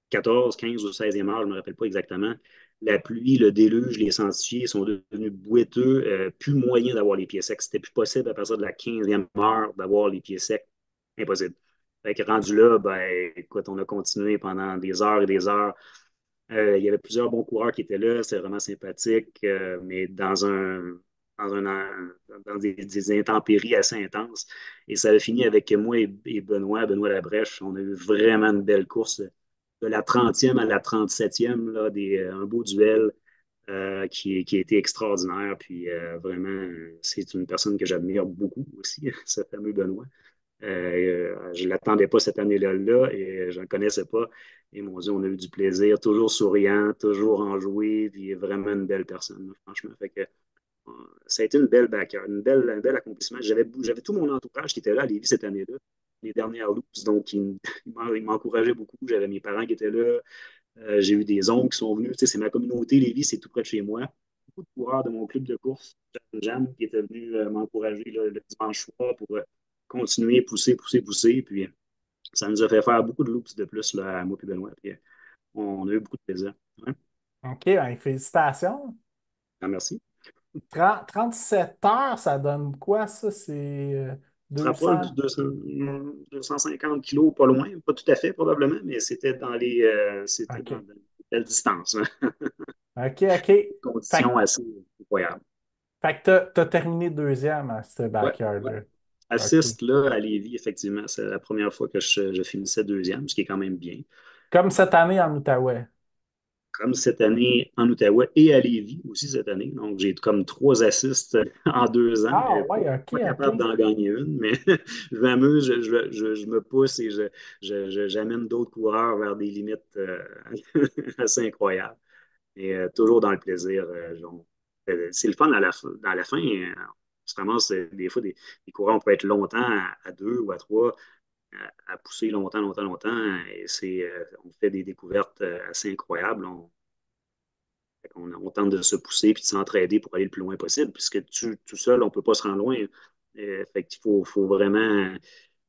14, 15 ou 16e heure, je ne me rappelle pas exactement, la pluie, le déluge, les sentiers sont devenus boiteux, plus moyen d'avoir les pieds secs. C'était plus possible à partir de la 15e heure d'avoir les pieds secs. Impossible. Fait que rendu là, ben, écoute, on a continué pendant des heures et des heures. Il y avait plusieurs bons coureurs qui étaient là, c'était vraiment sympathique, mais dans, un, dans des intempéries assez intenses. Et ça a fini avec moi et Benoît Labrèche. On a eu vraiment une belle course de la 30e à la 37e, là, un beau duel qui a été extraordinaire. Puis vraiment, c'est une personne que j'admire beaucoup aussi, ce fameux Benoît. Je ne l'attendais pas cette année-là là, et je ne le connaissais pas. Et mon Dieu, on a eu du plaisir, toujours souriant, toujours enjoué, puis vraiment une belle personne, franchement. Fait que, ça a été une belle backer, un bel accomplissement. J'avais tout mon entourage qui était là à Lévis cette année-là, les dernières loops, donc il m'encourageait beaucoup. J'avais mes parents qui étaient là, j'ai eu des oncles qui sont venus. Tu sais, c'est ma communauté, Lévis, c'est tout près de chez moi. Beaucoup de coureurs de mon club de course, Jeanne, qui était venu m'encourager le dimanche soir pour continuer, pousser. Puis ça nous a fait faire beaucoup de loops de plus là, à moi et Benoît. Puis on a eu beaucoup de plaisir. Ouais. OK, ben, félicitations. Ah, merci. 37 heures, ça donne quoi, ça? C'est On se rapproche 200. du 250 kilos, pas loin, pas tout à fait probablement, mais c'était c'était OK. dans de belles distances. Hein. OK, OK. Conditions Fait, assez incroyables. fait que t'as terminé deuxième à ce Ouais, ouais. backyard-là. OK. Assiste là à Lévis, effectivement. C'est la première fois que je finissais deuxième, ce qui est quand même bien. Comme cette année en Outaouais. Comme cette année en Outaouais et à Lévis aussi cette année. Donc, j'ai comme 3 assists en 2 ans. Ah, ouais, OK, Pas capable OK. d'en gagner une, mais je m'amuse, je me pousse et j'amène d'autres coureurs vers des limites assez incroyables. Et toujours dans le plaisir. C'est le fun dans la fin. On se ramasse des fois, des coureurs, on peut être longtemps à deux ou à trois, à pousser longtemps. Et on fait des découvertes assez incroyables. On tente de se pousser puis de s'entraider pour aller le plus loin possible, puisque tout seul, on ne peut pas se rendre loin. Fait qu'il faut vraiment.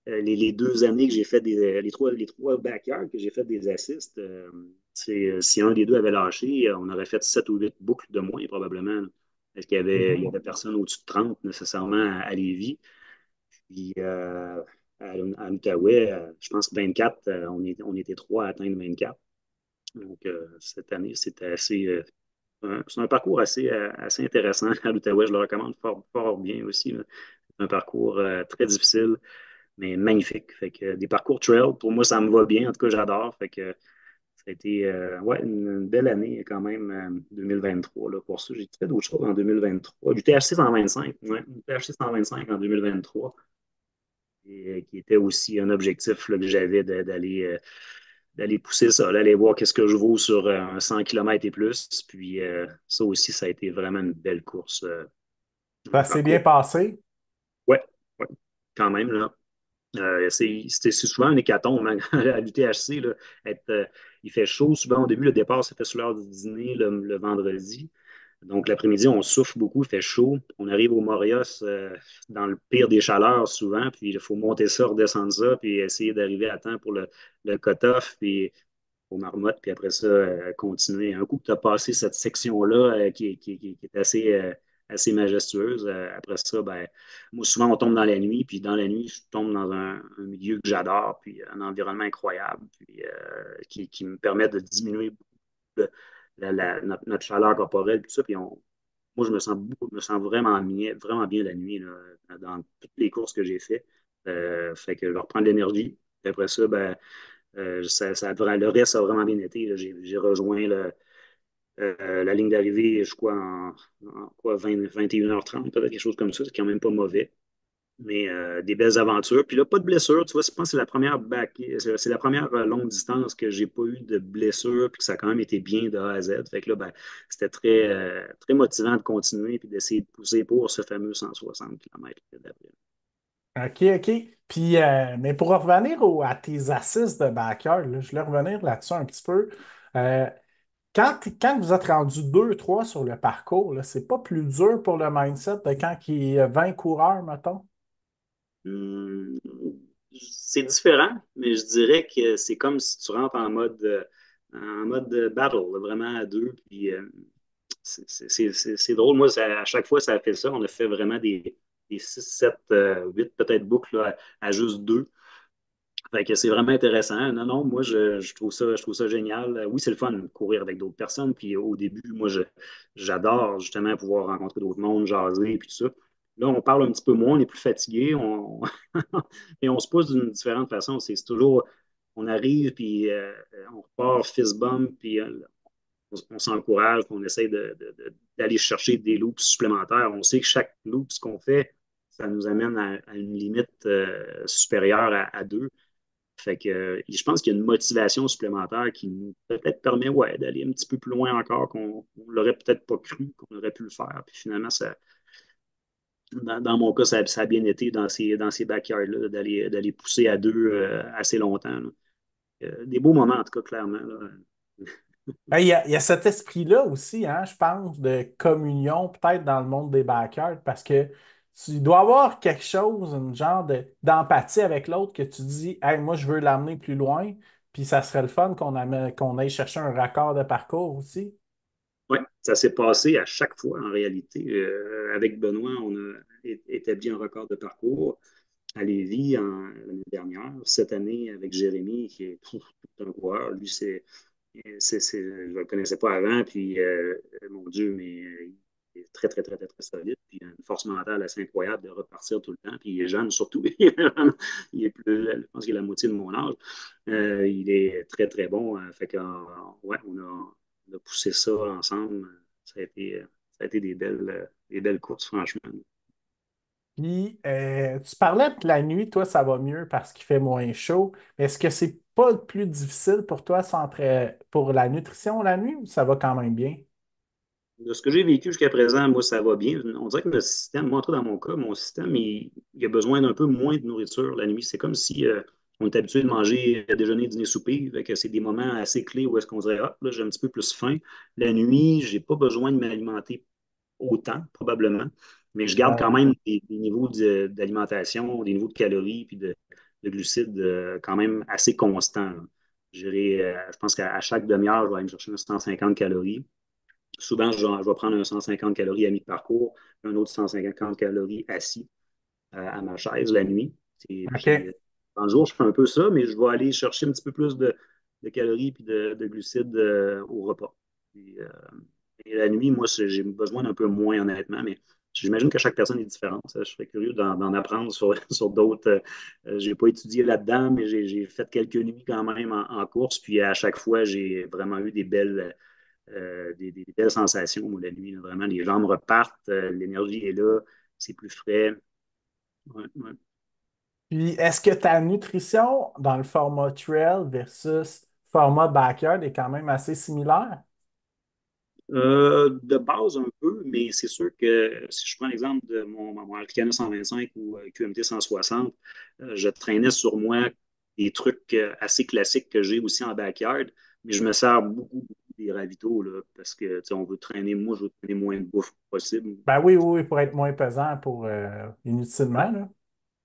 Les 2 années que j'ai fait les trois backyards que j'ai fait des assists, si un des deux avait lâché, on aurait fait 7 ou 8 boucles de moins probablement. Là. Parce qu'il y Mhm. avait personne au-dessus de 30 nécessairement à Lévis. Puis à l'Outaouais, je pense que 24, on était trois à atteindre 24. Donc cette année, c'était assez. C'est un parcours assez intéressant à l'Outaouais. Je le recommande fort bien aussi. Là. C'est un parcours très difficile, mais magnifique. Fait que des parcours trail, pour moi, ça me va bien. En tout cas, j'adore. Fait que ça a été ouais, une belle année quand même, 2023. Là, pour ça, j'ai fait d'autres choses en 2023. Du THC 125, ouais, du THC 125 en 2023, et, qui était aussi un objectif là, que j'avais d'aller pousser ça, d'aller voir qu'est-ce que je vaux sur un 100 km et plus. Puis ça aussi, ça a été vraiment une belle course, un Ça s'est bien parcours. passé. Ouais, ouais, quand même, là. C'est souvent un hécatombe hein, à l'UTHC. Là, il fait chaud souvent au début. Le départ, c'était sur l'heure du dîner le vendredi. Donc, l'après-midi, on souffle beaucoup, il fait chaud. On arrive au Morios dans le pire des chaleurs souvent, puis il faut monter ça, redescendre ça, puis essayer d'arriver à temps pour le cut-off, puis aux marmottes, puis après ça, continuer. Un coup que tu as passé cette section-là qui est assez majestueuse, après ça, ben, moi, souvent, on tombe dans la nuit, puis dans la nuit, je tombe dans un milieu que j'adore, puis un environnement incroyable, puis qui me permet de diminuer beaucoup notre chaleur corporelle, tout ça, puis moi, je me sens vraiment bien la nuit, là, dans toutes les courses que j'ai faites. Fait que je reprends de l'énergie. Puis après ça, ben, le reste a vraiment bien été. Là. J'ai rejoint la ligne d'arrivée, je crois, en quoi, 21h30, peut-être quelque chose comme ça. C'est quand même pas mauvais. Mais des belles aventures. Puis là, pas de blessure. Tu vois, je pense que c'est la première longue distance que j'ai pas eu de blessure, puis que ça a quand même été bien de A à Z. Fait que là, ben, c'était très motivant de continuer puis d'essayer de pousser pour ce fameux 160 km d'après. OK, OK. Puis, mais pour revenir à tes assises de backyard, là, je voulais revenir là-dessus un petit peu. Euh, quand vous êtes rendu 2, 3 sur le parcours, là, c'est pas plus dur pour le mindset de quand il y a 20 coureurs, mettons? Hum, c'est différent, mais je dirais que c'est comme si tu rentres en mode en mode de battle, là, vraiment à deux. Puis c'est drôle. Moi, à chaque fois, ça a fait ça. On a fait vraiment des 6, 7, 8 peut-être boucles là, à juste deux. Fait que c'est vraiment intéressant. Non, non, moi, je trouve ça génial. Oui, c'est le fun de courir avec d'autres personnes. Puis au début, moi, j'adore justement pouvoir rencontrer d'autres mondes, jaser, puis tout ça. Là, on parle un petit peu moins, on est plus fatigué, et on se pousse d'une différente façon. C'est toujours, on arrive, puis on repart fist bump, puis on s'encourage, puis on essaie d'aller chercher des loops supplémentaires. On sait que chaque loop, ce qu'on fait, ça nous amène à une limite supérieure à deux. Fait que je pense qu'il y a une motivation supplémentaire qui nous peut-être permet ouais, d'aller un petit peu plus loin encore qu'on l'aurait peut-être pas cru qu'on aurait pu le faire. Puis finalement, dans mon cas, ça a bien été dans ces backyards-là, d'aller pousser à deux assez longtemps. Là. Des beaux moments, en tout cas, clairement. Là. Ben, il y a cet esprit-là aussi, hein, je pense, de communion, peut-être dans le monde des backyards, parce que tu dois avoir quelque chose, une genre d'empathie avec l'autre que tu dis, hey, moi, je veux l'amener plus loin, puis ça serait le fun qu'on aille chercher un raccord de parcours aussi. Oui, ça s'est passé à chaque fois, en réalité. Avec Benoît, on a établi un record de parcours à Lévis l'année dernière. Cette année, avec Jérémy, qui est tout un coureur, lui, je ne le connaissais pas avant, puis mon Dieu, mais il est très, très, très, très, très solide, puis il a une force mentale assez incroyable de repartir tout le temps, puis il est jeune surtout, il est plus, je pense qu'il est la moitié de mon âge. Il est très, très bon, fait que, ouais, on a poussé ça ensemble, ça a été des belles courses, franchement. Puis, tu parlais que la nuit, toi, ça va mieux parce qu'il fait moins chaud. Est-ce que c'est pas le plus difficile pour toi pour la nutrition la nuit ou ça va quand même bien? De ce que j'ai vécu jusqu'à présent, moi, ça va bien. On dirait que le système, moi, en tout cas, dans mon cas, mon système, il a besoin d'un peu moins de nourriture la nuit. C'est comme si on est habitué de manger déjeuner, dîner, souper. Fait que c'est des moments assez clés où est-ce qu'on dirait, ah, là, j'ai un petit peu plus faim. La nuit, j'ai pas besoin de m'alimenter autant, probablement, mais je garde quand Ouais. même des niveaux d'alimentation, des niveaux de calories puis de glucides quand même assez constants. Là. Je pense qu'à chaque demi-heure, je vais aller me chercher 150 calories. Souvent, je vais prendre un 150 calories à mi-parcours, un autre 150 calories assis à ma chaise la nuit. Et puis, OK. dans le jour, je fais un peu ça, mais je vais aller chercher un petit peu plus de calories et de glucides au repas. Puis, et la nuit, moi, j'ai besoin d'un peu moins, honnêtement, mais j'imagine que chaque personne est différente. Ça. Je serais curieux d'en apprendre sur, sur d'autres. Je n'ai pas étudié là-dedans, mais j'ai fait quelques nuits quand même en course, puis à chaque fois, j'ai vraiment eu des belles sensations, moi, la nuit. Là, vraiment, les jambes repartent, l'énergie est là, c'est plus frais. Ouais, ouais. Puis, est-ce que ta nutrition dans le format trail versus format backyard est quand même assez similaire? De base un peu, mais c'est sûr que si je prends l'exemple de mon Arcana 125 ou QMT 160, je traînais sur moi des trucs assez classiques que j'ai aussi en backyard, mais je me sers beaucoup des ravitaux là, parce que tu sais, on veut traîner, moi je veux traîner moins de bouffe possible. Ben oui, oui, oui, pour être moins pesant pour Ouais. inutilement, là.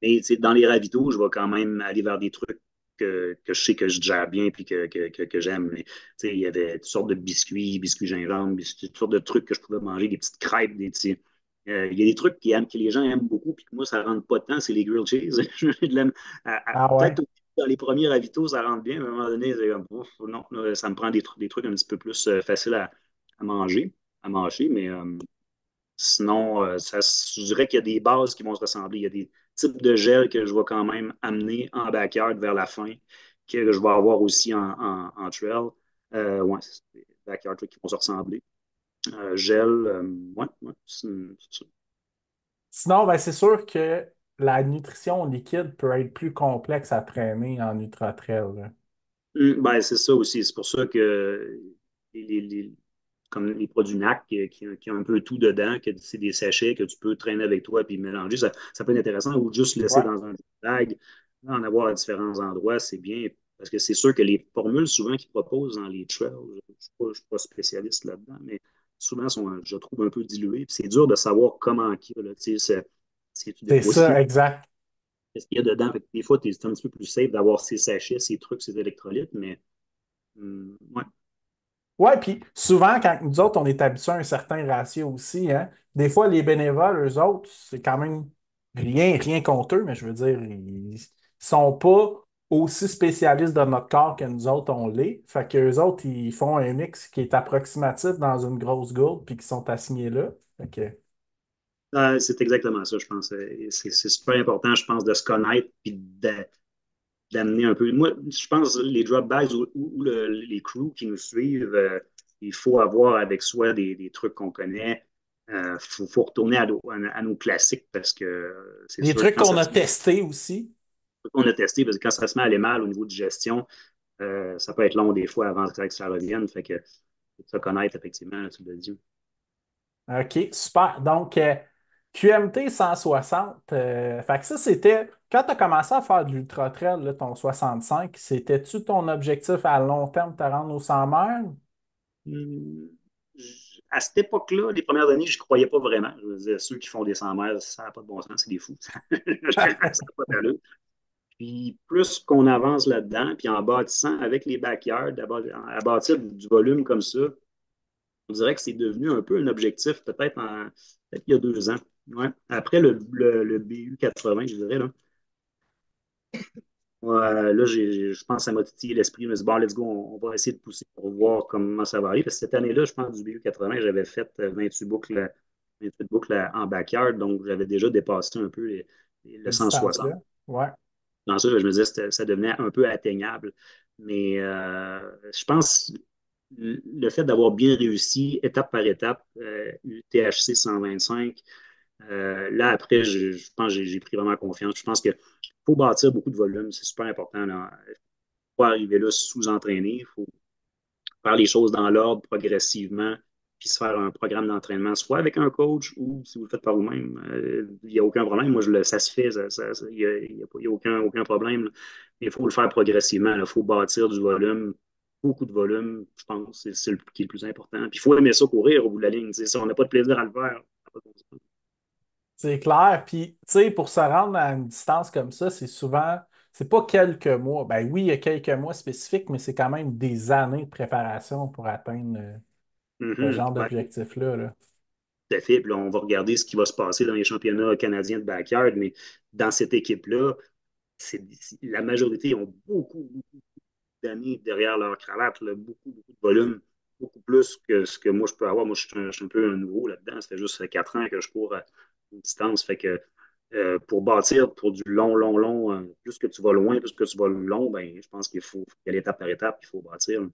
Mais tu sais, dans les ravitaux, je vais quand même aller vers des trucs que je sais que je gère bien et que j'aime. Mais, tu sais, il y avait toutes sortes de biscuits, biscuits gingembre, toutes sortes de trucs que je pouvais manger, des petites crêpes, des petits. Il y a des trucs que les gens aiment beaucoup, puis que moi, ça ne rentre pas tant, c'est les grilled cheese. Ah ouais. Peut-être dans les premiers ravitaux, ça rentre bien, mais à un moment donné, c'est comme, ouf, non, là, ça me prend des trucs un petit peu plus faciles à manger, à mâcher, mais sinon, je dirais qu'il y a des bases qui vont se ressembler. Il y a des types de gel que je vais quand même amener en backyard vers la fin, que je vais avoir aussi en trail. Ouais, c'est des backyard qui vont se ressembler. Gel, ouais, ouais, c'est ça. Sinon, ben, c'est sûr que la nutrition liquide peut être plus complexe à traîner en ultra-trail, là. Ben, c'est ça aussi. C'est pour ça que les, les- les- comme les produits NAC qui ont un peu tout dedans, que c'est des sachets que tu peux traîner avec toi puis mélanger, ça peut être intéressant ou juste laisser Ouais. dans un bag, en avoir à différents endroits, c'est bien. Parce que c'est sûr que les formules souvent qu'ils proposent dans les trails, je ne suis pas spécialiste là-dedans, mais souvent sont, je trouve, un peu diluées. Puis c'est dur de savoir comment qu'il y a, là, tu sais, c'est-tu C'est ça, défaussé, exact. qu'est-ce qu'il y a dedans. Fait que des fois, c'est un petit peu plus safe d'avoir ces sachets, ces trucs, ces électrolytes, mais ouais. Ouais, puis souvent, quand nous autres, on est habitués à un certain ratio aussi, hein, des fois, les bénévoles, eux autres, c'est quand même rien contre eux, mais je veux dire, ils sont pas aussi spécialistes de notre corps que nous autres, on l'est. Fait qu'eux autres, ils font un mix qui est approximatif dans une grosse gourde, puis qui sont assignés là. Fait que, C'est exactement ça, je pense. C'est super important, je pense, de se connaître puis d'amener un peu. Moi, je pense les drop bags les crews qui nous suivent, il faut avoir avec soi des trucs qu'on connaît. Faut retourner à nos classiques parce que c'est des sûr que trucs quand qu'on ça a se met, testés aussi. on a testé, parce que quand ça se met à aller mal au niveau de gestion, ça peut être long des fois avant que ça revienne. Fait que faut se connaître, effectivement, là, tu l'as dit. OK, super. Donc, QMT 160, fait que ça, c'était, quand tu as commencé à faire de l'ultra trail, là, ton 65, c'était-tu ton objectif à long terme de te rendre au 100 miles? Hum, À cette époque-là, les premières années, je ne croyais pas vraiment. Je me disais, ceux qui font des 100 mètres, ça n'a pas de bon sens, c'est des fous. Ça n'a pas d'allure. Puis plus qu'on avance là-dedans, puis en bâtissant avec les backyards, à bâtir du volume comme ça, on dirait que c'est devenu un peu un objectif, peut-être il y a 2 ans. Ouais. Après le BU 80, je dirais, là. Ouais, là, je pense que ça m'a titillé l'esprit. Je me suis dit, bon, let's go, on va essayer de pousser pour voir comment ça va aller. Parce que cette année-là, je pense, du BU 80, j'avais fait 28 boucles en backyard, donc j'avais déjà dépassé un peu le Cette 160. distance-là. Ouais. Dans ça, je me disais que ça devenait un peu atteignable. Mais je pense le fait d'avoir bien réussi étape par étape, THC 125, là, après, je pense que j'ai pris vraiment confiance. Je pense qu'il faut bâtir beaucoup de volume. C'est super important. Il ne faut pas arriver là sous-entraîné. Il faut faire les choses dans l'ordre progressivement, puis se faire un programme d'entraînement, soit avec un coach ou si vous le faites par vous-même. Il n'y a aucun problème. Moi, ça se fait. Il n'y a aucun problème, là. Mais il faut le faire progressivement. Il faut bâtir du volume, beaucoup de volume, je pense. C'est le qui est le plus important. Puis il faut aimer ça courir au bout de la ligne. Si on n'a pas de plaisir à le faire, ça n'a pas de bon sens. C'est clair. Puis, tu sais, pour se rendre à une distance comme ça, c'est souvent, c'est pas quelques mois. Ben oui, il y a quelques mois spécifiques, mais c'est quand même des années de préparation pour atteindre ce genre Ouais, d'objectif-là, là. tout à fait. Puis là, on va regarder ce qui va se passer dans les championnats canadiens de backyard, mais dans cette équipe-là, la majorité ont beaucoup d'années derrière leur cravate, là, beaucoup de volume, beaucoup plus que ce que moi je peux avoir. Moi, je suis un peu un nouveau là-dedans. Ça fait juste 4 ans que je cours à une distance. Fait que pour bâtir pour du long, plus que tu vas loin, plus que tu vas long, ben, je pense qu'il faut y aller étape par étape, il faut bâtir.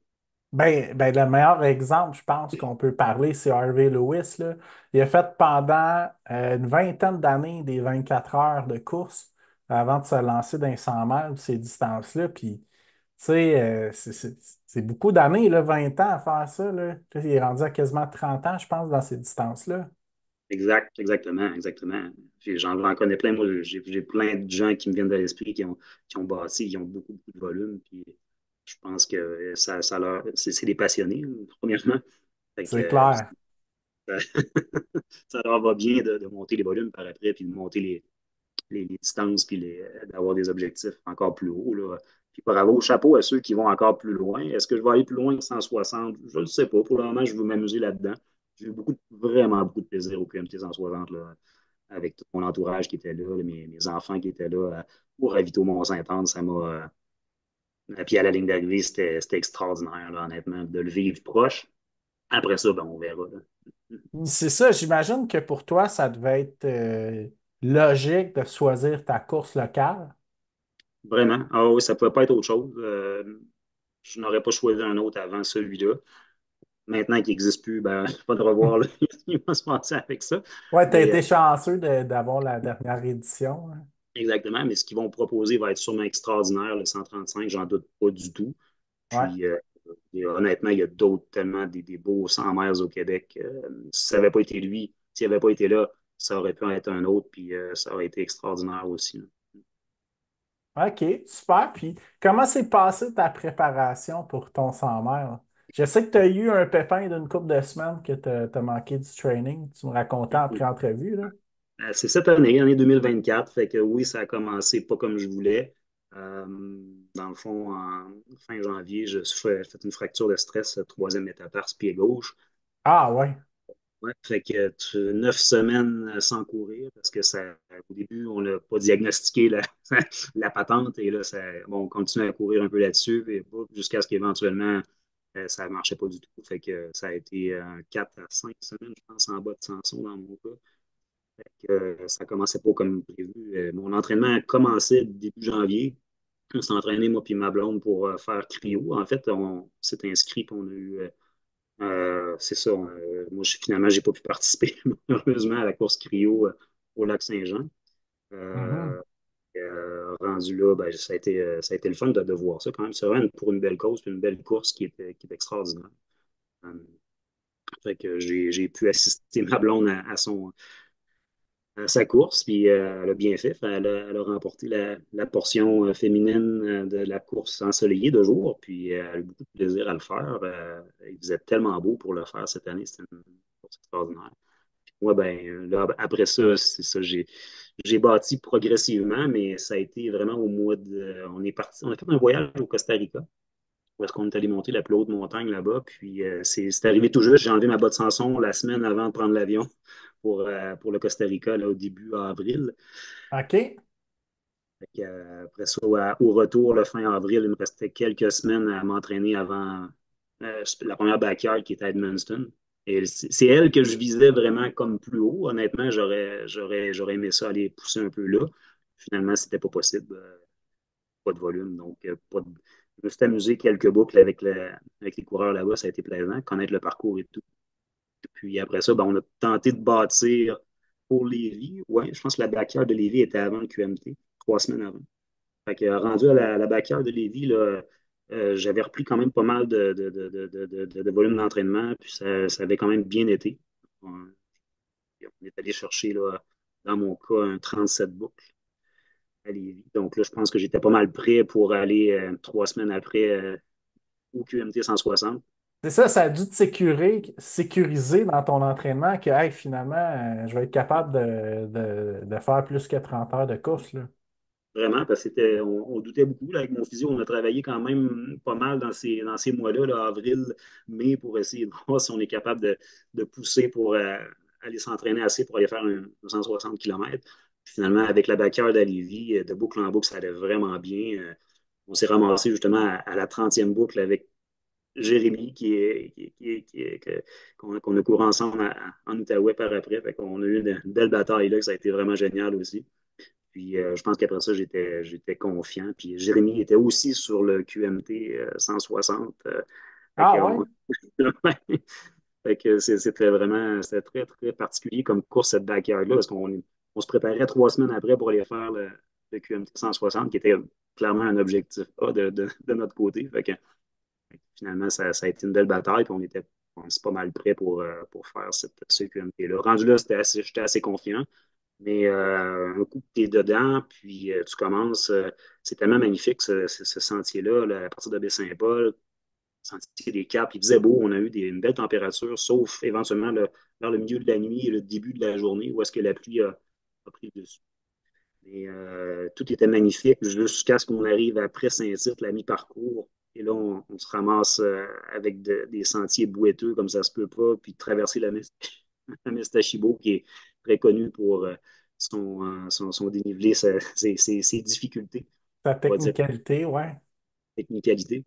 Ben, le meilleur exemple, je pense qu'on peut parler, c'est Harvey Lewis, là. Il a fait pendant une vingtaine d'années des 24 heures de course avant de se lancer dans les 100 mètres, ces distances-là. Puis, tu sais, c'est beaucoup d'années, là, 20 ans à faire ça, là. Puis il est rendu à quasiment 30 ans, je pense, dans ces distances-là. Exactement. Puis j'en connais plein. Moi, j'ai plein de gens qui me viennent de l'esprit qui ont bâti, qui ont beaucoup de volume. Puis je pense que c'est des passionnés, premièrement. Fait que, C'est clair. ça, ça leur va bien de monter les volumes par après, puis de monter les distances, puis d'avoir des objectifs encore plus hauts, là. Puis bravo, chapeau à ceux qui vont encore plus loin. Est-ce que je vais aller plus loin que 160? Je ne sais pas. Pour le moment, je veux m'amuser là-dedans. J'ai eu vraiment beaucoup de plaisir au QMT 160, là, avec tout mon entourage qui était là, mes enfants qui étaient là, au Ravito Mont-Saint-Anne. Puis à la ligne d'arrivée, c'était extraordinaire, là, honnêtement, de le vivre proche. Après ça, ben, on verra, là. C'est ça, j'imagine que pour toi, ça devait être logique de choisir ta course locale. Vraiment. Ah oui, ça ne pouvait pas être autre chose. Je n'aurais pas choisi un autre avant celui-là. Maintenant qu'il n'existe plus, ben, pas de revoir là, ce qui va se passer avec ça. Ouais, tu as Mais été chanceux d'avoir la dernière édition, hein. exactement, mais ce qu'ils vont proposer va être sûrement extraordinaire, le 135, j'en doute pas du tout. Ouais. Puis et honnêtement, il y a d'autres tellement des beaux 100 miles au Québec. Si ça n'avait pas été lui, s'il n'avait pas été là, ça aurait pu en être un autre, puis ça aurait été extraordinaire aussi, là. OK, super. Puis, comment s'est passée ta préparation pour ton 100 mètres? Je sais que tu as eu un pépin d'une couple de semaines que tu as manqué du training. Tu me racontais en pré-entrevue, là. C'est cette année, année 2024, fait que oui, ça a commencé pas comme je voulais. Euh, Dans le fond, en fin janvier, je fait une fracture de stress, troisième métatarse, pied gauche. Ah ouais. Ouais, fait que 9 semaines sans courir parce que au début, on n'a pas diagnostiqué la patente et là, bon, on continue à courir un peu là-dessus et jusqu'à ce qu'éventuellement, ça ne marchait pas du tout. Fait que ça a été 4 à 5 semaines, je pense, en bas de Samson dans mon cas. Fait que, ça commençait pas comme prévu. Mon entraînement a commencé début janvier. On s'est entraîné, moi puis ma blonde, pour faire cryo. En fait, on s'est inscrit puis on a eu c'est ça. Moi, finalement, j'ai pas pu participer, malheureusement, à la course cryo au lac Saint-Jean. Mhm. Euh, Rendu là, ben, ça a été le fun de voir ça quand même. C'est vraiment pour une belle cause, puis une belle course qui est extraordinaire. Euh, Fait que j'ai pu assister ma blonde à sa course, puis elle a bien fait. Elle a remporté la portion féminine de la course ensoleillée de jour, puis elle a eu beaucoup de plaisir à le faire. Il faisait tellement beau pour le faire cette année, c'était une course extraordinaire. Moi, ben, là, après ça, c'est ça, j'ai bâti progressivement, mais ça a été vraiment au mois de. On est parti, on a fait un voyage au Costa Rica, où est-ce qu'on est allé monter la plus haute montagne là-bas. Puis c'est arrivé tout juste. J'ai enlevé ma botte Samson la semaine avant de prendre l'avion pour le Costa Rica là, au début avril. OK. Fait que, après ça, au retour, le fin avril, il me restait quelques semaines à m'entraîner avant la première backyard qui était à Edmundston. Et c'est elle que je visais vraiment comme plus haut. Honnêtement, j'aurais aimé ça aller pousser un peu là. Finalement, c'était pas possible. Pas de volume. Donc, je me suis amusé quelques boucles avec les coureurs là-bas. Ça a été plaisant, connaître le parcours et tout. Puis après ça, ben, on a tenté de bâtir pour Lévis. Ouais, je pense que la backyard de Lévis était avant le QMT, 3 semaines avant. Fait que, rendu à la backyard de Lévis, là, j'avais repris quand même pas mal de volume d'entraînement, puis ça avait quand même bien été. On est allé chercher, là, dans mon cas, un 37 boucles à Lévis. Donc là, je pense que j'étais pas mal prêt pour aller 3 semaines après au QMT 160. C'est ça, ça a dû te sécuriser dans ton entraînement que hey, finalement, je vais être capable de faire plus que 30 heures de course, là. Vraiment, parce on doutait beaucoup là, avec mon physio. On a travaillé quand même pas mal dans ces mois-là, là, avril, mai, pour essayer de voir si on est capable de pousser pour aller s'entraîner assez pour aller faire un 160 km. Finalement, avec la backyard à Lévis, de boucle en boucle, ça allait vraiment bien. On s'est ramassé justement à la 30e boucle avec Jérémy, qu'on a couru ensemble en Outaouais par après. Fait qu'on a eu une belle bataille là, ça a été vraiment génial aussi. Puis je pense qu'après ça, j'étais confiant. Puis Jérémy était aussi sur le QMT 160. Fait Ah qu'on- ouais? fait que c'était très, très particulier comme course, cette backyard-là, parce qu'on se préparait 3 semaines après pour aller faire le QMT 160, qui était clairement un objectif A de notre côté. Finalement, ça a été une belle bataille, puis on s'est pas mal prêt pour faire ce QMT-là. Rendu là, j'étais assez confiant. Mais un coup que tu es dedans, puis tu commences, c'est tellement magnifique ce sentier-là, là, à partir de Baie-Saint-Paul, sentier des Caps, il faisait beau, on a eu une belle température, sauf éventuellement vers le milieu de la nuit et le début de la journée où est-ce que la pluie a pris le dessus. Mais tout était magnifique jusqu'à ce qu'on arrive après Saint-Tite, la mi-parcours. Et là, on se ramasse avec des sentiers boueteux comme ça se peut pas, puis de traverser la Mestachibo, qui est très connue pour son dénivelé, ses difficultés, Ta on va dire, technicalité, ouais. technicalité.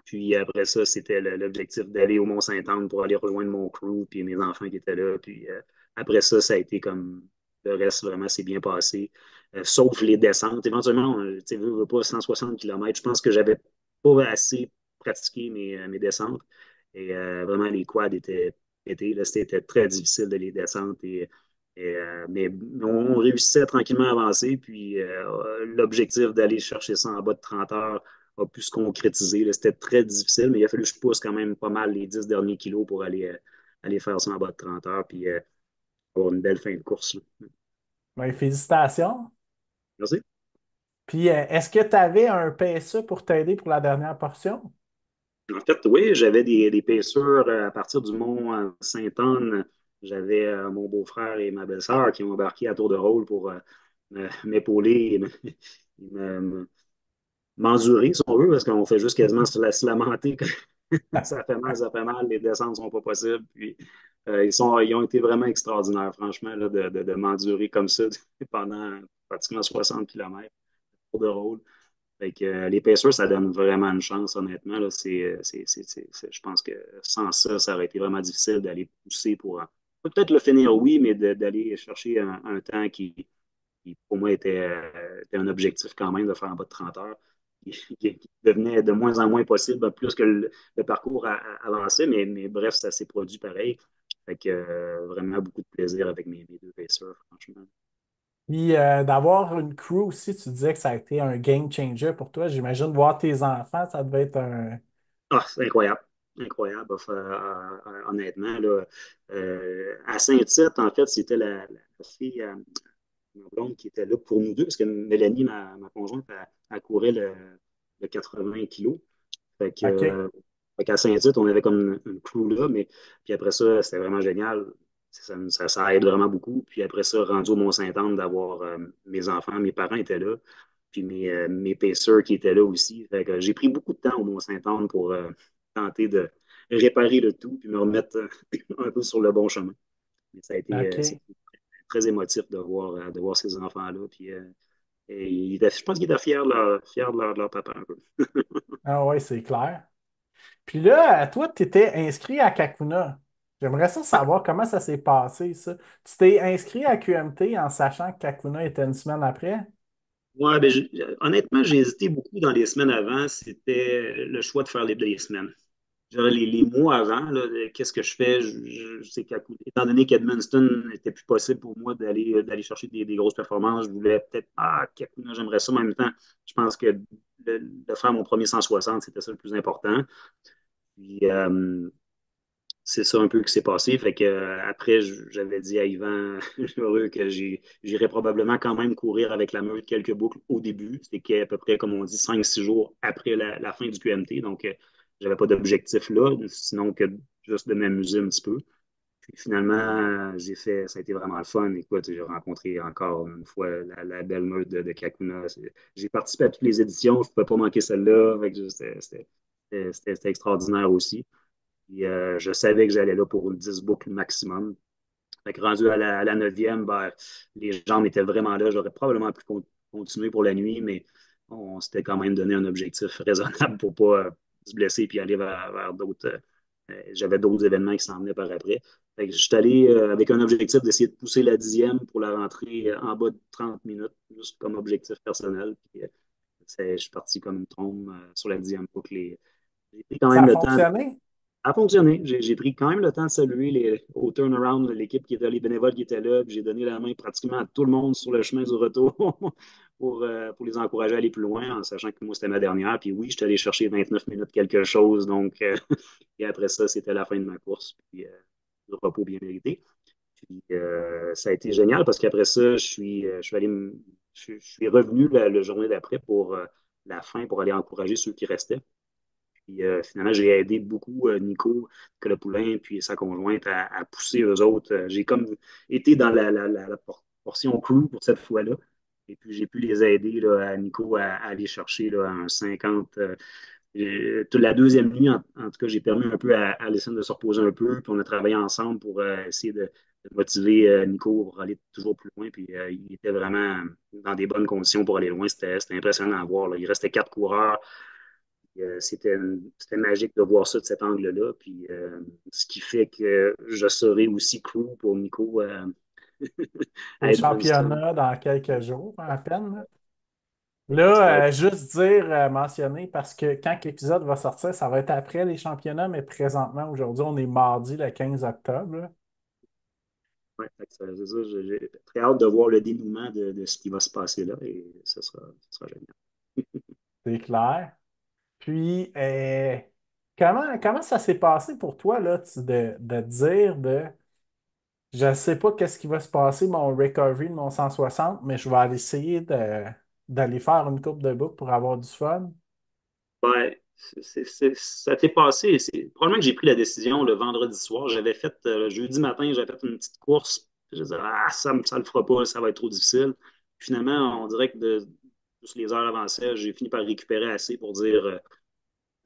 Puis après ça, c'était l'objectif d'aller au Mont-Saint-Anne pour aller rejoindre mon crew, puis mes enfants qui étaient là. Puis après ça a été comme le reste, vraiment, s'est bien passé. Sauf les descentes. Éventuellement, tu sais, veux pas 160 km. Je pense que j'avais pas assez pratiqué mes descentes. Et vraiment, les quads étaient là, c'était très difficile de les descendre. Mais on réussissait tranquillement à avancer. Puis l'objectif d'aller chercher ça en bas de 30 heures a pu se concrétiser. C'était très difficile, mais il a fallu que je pousse quand même pas mal les 10 derniers kilos pour aller faire ça en bas de 30 heures puis avoir une belle fin de course, là. Ben, félicitations. Merci. Puis, est-ce que tu avais un PSE pour t'aider pour la dernière portion? En fait, oui, j'avais des pacers à partir du mont Sainte-Anne. J'avais mon beau-frère et ma belle-sœur qui ont embarqué à tour de rôle pour m'épauler et me, m'endurer, si on veut, parce qu'on fait juste quasiment se lamenter quand ça fait mal, les descentes sont pas possibles. Puis, ils ont été vraiment extraordinaires, franchement, là, de m'endurer comme ça pendant pratiquement 60 km pour de rôle. Fait que, les Pacers, ça donne vraiment une chance, honnêtement. Là. Je pense que sans ça, ça aurait été vraiment difficile d'aller pousser pour peut-être le finir, oui, mais d'aller chercher un temps qui, pour moi, était un objectif quand même de faire en bas de 30 heures, qui devenait de moins en moins possible, plus que le parcours avançait, mais bref, ça s'est produit pareil. Fait que vraiment beaucoup de plaisir avec mes deux pacers, franchement. Puis d'avoir une crew aussi, tu disais que ça a été un game changer pour toi. J'imagine voir tes enfants, ça devait être un. Ah, c'est incroyable. Incroyable, honnêtement. Là, à Saint-Tite, en fait, c'était la fille, ma blonde, qui était là pour nous deux, parce que Mélanie, ma conjointe, elle courait le 80 kilos. Fait que, OK. fait qu'à Saint-Tite, on avait comme une crew là, mais puis après ça, c'était vraiment génial. Ça aide vraiment beaucoup. Puis après ça, rendu au Mont-Saint-Anne, d'avoir mes enfants, mes parents étaient là, puis mes pacers qui étaient là aussi. Fait que j'ai pris beaucoup de temps au Mont-Saint-Anne pour tenter de réparer le tout, puis me remettre un peu sur le bon chemin. Mais OK. c'était très émotif de voir ces enfants-là. Puis et je pense qu'ils étaient fiers de leur papa un peu. Ah ouais, c'est clair. Puis là, toi, tu étais inscrit à Kakuna. J'aimerais ça savoir comment ça s'est passé, ça. Tu t'es inscrit à QMT en sachant que Kakuna était une semaine après? Ouais, honnêtement, j'ai hésité beaucoup dans les semaines avant. C'était le choix de faire les semaines. Genre, les mois avant, là, qu'est-ce que je fais? C'est étant donné qu'Edmundston n'était plus possible pour moi d'aller chercher des grosses performances, je voulais peut-être, Kakuna, j'aimerais ça. Mais en même temps, je pense que de faire mon premier 160, c'était ça le plus important. Puis, c'est ça un peu qui s'est passé. Fait que, après, j'avais dit à Yvan heureux que j'irais probablement quand même courir avec la meute quelques boucles au début. C'était à peu près, comme on dit, 5 6 jours après la fin du QMT. Donc, j'avais pas d'objectif là, sinon que juste de m'amuser un petit peu. Puis finalement, ça a été vraiment le fun. Écoute, j'ai rencontré encore une fois la belle meute de Kakuna. J'ai participé à toutes les éditions, je ne pouvais pas manquer celle-là. Fait que c'était extraordinaire aussi. Puis, je savais que j'allais là pour une 10 boucles maximum. Fait que rendu à la 9e, ben, les jambes étaient vraiment là. J'aurais probablement pu continuer pour la nuit, mais on s'était quand même donné un objectif raisonnable pour ne pas se blesser et aller vers d'autres. J'avais d'autres événements qui s'en venaient par après. Fait que je suis allé avec un objectif d'essayer de pousser la 10e pour la rentrée en bas de 30 minutes, juste comme objectif personnel. Puis, je suis parti comme une trombe sur la 10e boucle. J'ai pris quand Ça même a le temps fonctionné? a fonctionné. J'ai pris quand même le temps de saluer au turnaround l'équipe qui était là, les bénévoles qui étaient là. Puis j'ai donné la main pratiquement à tout le monde sur le chemin du retour pour les encourager à aller plus loin, en sachant que moi, c'était ma dernière. Puis oui, j'étais allé chercher 29 minutes quelque chose. Donc, et après ça, c'était la fin de ma course. Puis le repos bien mérité. Puis ça a été génial parce qu'après ça, je suis revenu la journée d'après pour la fin, pour aller encourager ceux qui restaient. Puis finalement, j'ai aidé beaucoup Nico Colopoulin puis sa conjointe à pousser eux autres. J'ai comme été dans la portion crew pour cette fois-là. Et puis j'ai pu les aider là, à Nico à aller chercher là, un 50. Toute la deuxième nuit, en tout cas, j'ai permis un peu à Alison de se reposer un peu. Puis on a travaillé ensemble pour essayer de motiver Nico pour aller toujours plus loin. Puis il était vraiment dans des bonnes conditions pour aller loin. C'était impressionnant à voir. Là. Il restait 4 coureurs. C'était magique de voir ça de cet angle-là. Puis, ce qui fait que je serai aussi crew pour Nico Au à Edmundston. championnat dans quelques jours, à peine, là. J'espère. Là, juste dire, mentionner, parce que quand l'épisode va sortir, ça va être après les championnats, mais présentement, aujourd'hui, on est mardi le 15 octobre, là. Ouais, c'est ça. J'ai très hâte de voir le dénouement de ce qui va se passer là et ce sera génial. C'est clair. Puis, comment ça s'est passé pour toi, là, de dire je ne sais pas qu'est-ce qui va se passer, mon recovery de mon 160, mais je vais aller essayer d'aller faire une coupe de boucle pour avoir du fun. Ouais, ça t'est passé. Probablement que j'ai pris la décision le vendredi soir. J'avais fait, jeudi matin, j'avais fait une petite course. Je disais, ça le fera pas, ça va être trop difficile. Finalement, on dirait que plus les heures avançaient, j'ai fini par récupérer assez pour dire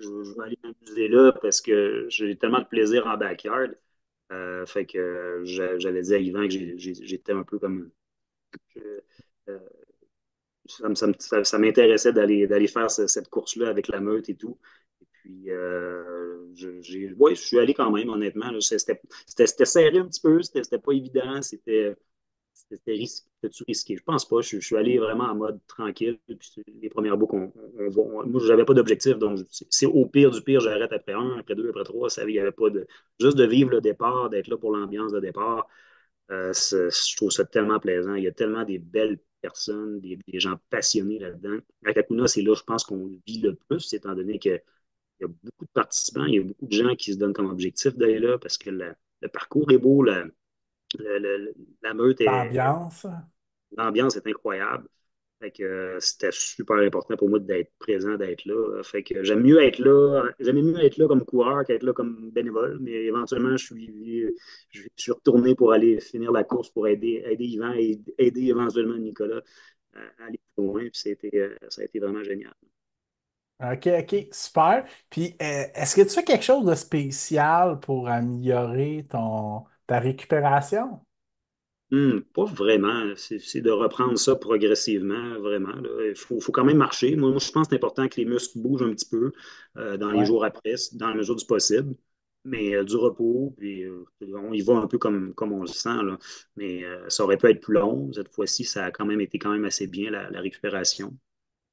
je vais aller m'amuser là parce que j'ai tellement de plaisir en backyard. Fait que j'avais dit à Yvan que j'étais un peu comme. euh, euh, ça m'intéressait d'aller faire cette course-là avec la meute et tout. Et puis, ouais, je suis allé quand même, honnêtement. Là. C'était serré un petit peu, c'était pas évident, c'était-tu risqué? Je pense pas. Je suis allé vraiment en mode tranquille. Puis les premières boucles, moi, j'avais pas d'objectif. Donc, c'est au pire du pire, j'arrête après un, après deux, après trois. Il y avait pas de. Juste de vivre le départ, d'être là pour l'ambiance de départ. Je trouve ça tellement plaisant. Il y a tellement des belles personnes, des gens passionnés là-dedans. À Kakuna, c'est là, je pense, qu'on vit le plus, étant donné qu'il y a beaucoup de participants, il y a beaucoup de gens qui se donnent comme objectif d'aller là parce que le parcours est beau, le- le- la meute est, L'ambiance. l'ambiance est incroyable. Fait que c'était super important pour moi d'être présent, d'être là. Fait que j'aime mieux être là comme coureur qu'être là comme bénévole, mais éventuellement, je suis retourné pour aller finir la course pour aider Yvan et aider éventuellement Nicolas à aller plus loin. Puis ça a été vraiment génial. OK, OK, super. Puis, est-ce que tu fais quelque chose de spécial pour améliorer ta récupération? Pas vraiment. C'est de reprendre ça progressivement, vraiment. Là. Il faut quand même marcher. Moi, je pense que c'est important que les muscles bougent un petit peu dans les Ouais. jours après, dans la mesure du possible. Mais du repos, puis on y va un peu comme on le sent, là. Mais ça aurait pu être plus long. Cette fois-ci, ça a quand même assez bien la récupération.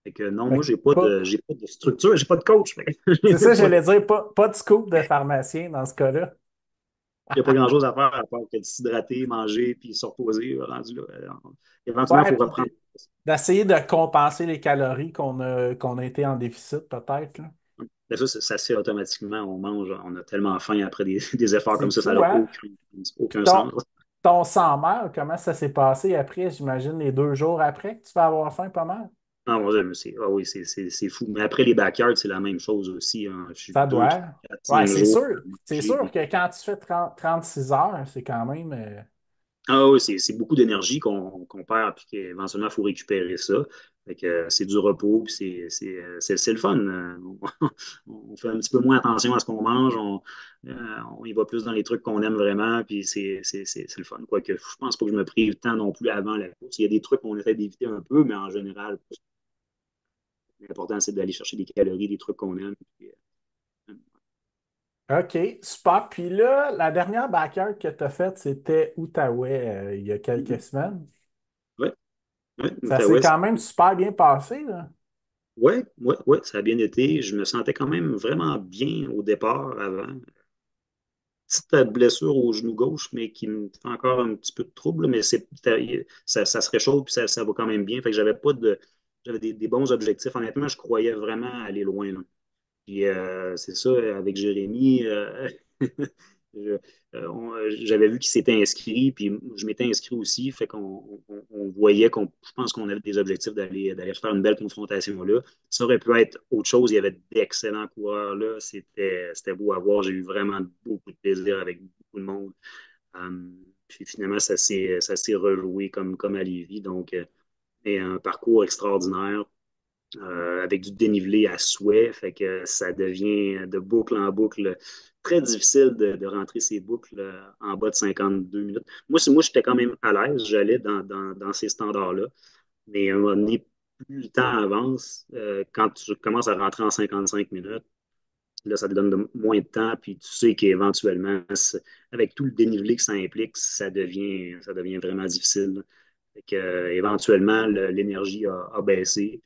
Fait que non, moi, Fait que pas- j'ai pas de structure, j'ai pas de coach. Fait que c'est ça, pas- j'allais dire, pas de scoop de pharmacien dans ce cas-là. il n'y a pas grand-chose à faire à part que de s'hydrater, manger, puis se reposer, rendu là. Éventuellement, il Ouais, faut puis reprendre. d'essayer de compenser les calories qu'on a été en déficit, peut-être, là. Ben ça se fait automatiquement. On mange, on a tellement faim après des efforts C'est comme ça fou, n'a hein? Puis aucun ton, sens. ton sang mal, comment ça s'est passé après, j'imagine, les 2 jours après que tu vas avoir faim pas mal? Ah, mon Dieu, ah oui, c'est fou. Mais après les backyards, c'est la même chose aussi. Hein. Je suis Ça deux, trois, doit. quatre, Ouais, cinq c'est jours sûr. à C'est manger. sûr que quand tu fais 36 heures, c'est quand même. Ah oui, c'est beaucoup d'énergie qu'on perd, puis qu'éventuellement, il faut récupérer ça. Fait que c'est du repos, puis c'est le fun. On fait un petit peu moins attention à ce qu'on mange, on y va plus dans les trucs qu'on aime vraiment, puis c'est le fun. Quoique, je pense pas que je me prive tant non plus avant la course. Il y a des trucs qu'on essaie d'éviter un peu, mais en général, l'important, c'est d'aller chercher des calories, des trucs qu'on aime. Puis, OK, super. Puis là, la dernière backyard que tu as faite, c'était Outaouais il y a quelques semaines. ouais, ouais, Ça s'est l'Outaouais, quand même super bien passé, là. ouais, ça a bien été. Je me sentais quand même vraiment bien au départ avant. Petite blessure au genou gauche, mais qui me fait encore un petit peu de trouble, mais ça se réchauffe puis ça va quand même bien. Fait que j'avais des bons objectifs. Honnêtement, je croyais vraiment aller loin, là. Puis c'est ça, avec Jérémy, je- j'avais vu qu'il s'était inscrit, puis je m'étais inscrit aussi, fait qu'on voyait je pense qu'on avait des objectifs d'aller faire une belle confrontation là. Ça aurait pu être autre chose, il y avait d'excellents coureurs là, c'était beau à voir, j'ai eu vraiment beaucoup de plaisir avec beaucoup de monde. Euh, puis finalement, ça s'est rejoué comme à Lévis, donc et un parcours extraordinaire avec du dénivelé à souhait. Fait que ça devient de boucle en boucle très difficile de rentrer ces boucles en bas de 52 minutes. Moi j'étais quand même à l'aise, j'allais dans ces standards-là. Mais à un moment donné, plus le temps avance, quand tu commences à rentrer en 55 minutes, là, ça te donne moins de temps, puis tu sais qu'éventuellement, avec tout le dénivelé que ça implique, ça devient vraiment difficile. Fait que, éventuellement, l'énergie a baissé.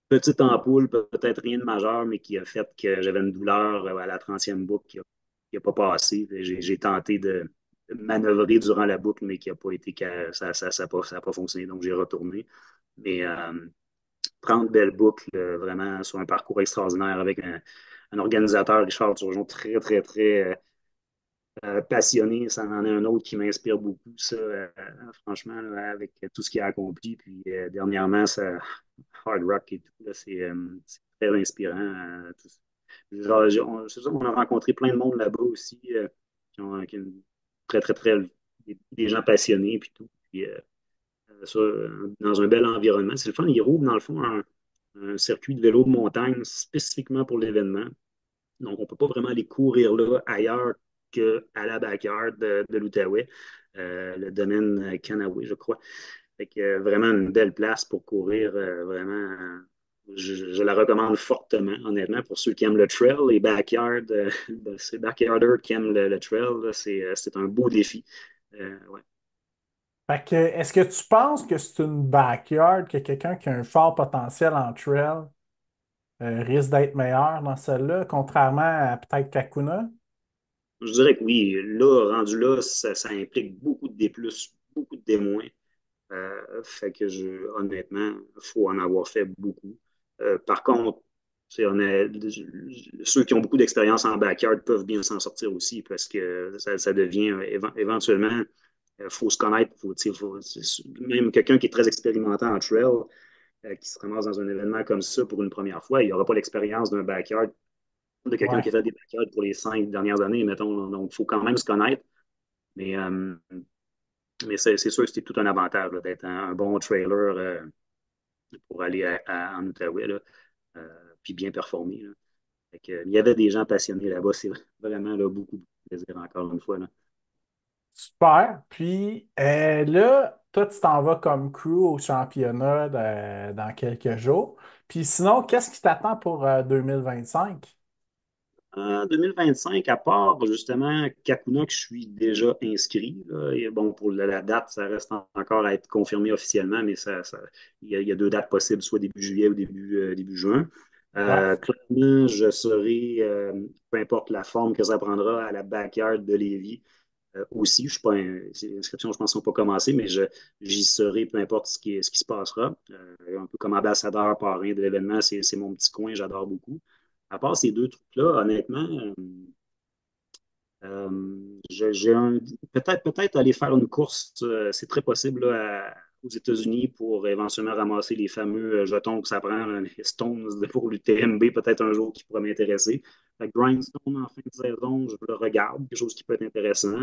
Petite ampoule, peut-être rien de majeur, mais qui a fait que j'avais une douleur à la 30e boucle qui a pas passé. J'ai tenté de manœuvrer durant la boucle, mais qui n'a pas été ça a pas fonctionné, donc j'ai retourné. Mais 30 belles boucles, vraiment sur un parcours extraordinaire avec un organisateur, Richard Turgeon, très, très, très passionné. Ça en est un autre qui m'inspire beaucoup, ça, franchement, là, avec tout ce qu'il a accompli. Puis dernièrement, ça, Hard Rock et tout, là, c'est très inspirant. Tout ça. Genre, c'est ça, on a rencontré plein de monde là-bas aussi, qui ont très, très, très, des gens passionnés puis tout. Puis, ça, dans un bel environnement. C'est le fun. Ils roulent, dans le fond, un circuit de vélo de montagne spécifiquement pour l'événement. Donc, on ne peut pas vraiment aller courir là ailleurs qu'à la backyard de l'Outaouais, le domaine Kanaway, je crois. Fait que, vraiment une belle place pour courir. Vraiment, je la recommande fortement, honnêtement, pour ceux qui aiment le trail, les backyard, ces backyarders qui aiment le trail, c'est un beau défi. Ouais. Fait que, est-ce que tu penses que c'est une backyard, que quelqu'un qui a un fort potentiel en trail risque d'être meilleur dans celle-là, contrairement à peut-être Kakuna? Je dirais que oui, là, rendu là, ça implique beaucoup de D+, beaucoup de D-. Fait que honnêtement, il faut en avoir fait beaucoup. Par contre, ceux qui ont beaucoup d'expérience en backyard peuvent bien s'en sortir aussi parce que ça devient éventuellement, il faut se connaître. Même quelqu'un qui est très expérimenté en trail, qui se ramasse dans un événement comme ça pour une première fois, il n'aura pas l'expérience d'un backyard, de quelqu'un qui Ouais. a fait des backyards pour les 5 dernières années, mettons. Donc, il faut quand même se connaître. Mais, euh, mais c'est sûr que c'était tout un avantage d'être un bon trailer pour aller en Outaouais, là, puis bien performer. Là. Fait que, il y avait des gens passionnés là-bas. C'est vraiment là, beaucoup de plaisir, encore une fois. Là. Super. Puis là, toi, tu t'en vas comme crew au championnat dans quelques jours. Puis sinon, qu'est-ce qui t'attend pour 2025? En 2025, à part justement Kakuna, que je suis déjà inscrit, là, et bon, pour la date, ça reste encore à être confirmé officiellement, mais il y a 2 dates possibles, soit début juillet ou début juin. Ouais. Clairement, je serai, peu importe la forme que ça prendra, à la backyard de Lévis. Aussi, je suis pas les inscriptions, je pense, ne sont pas commencées, mais j'y serai, peu importe ce qui se passera. Un peu comme ambassadeur, parrain de l'événement, c'est mon petit coin, j'adore beaucoup. À part ces 2 trucs-là, honnêtement, peut-être aller faire une course, c'est très possible là, aux États-Unis pour éventuellement ramasser les fameux jetons que ça prend, les Stones pour l'UTMB, peut-être un jour qui pourrait m'intéresser. Fait que Grindstone en fin de saison, je le regarde, quelque chose qui peut être intéressant.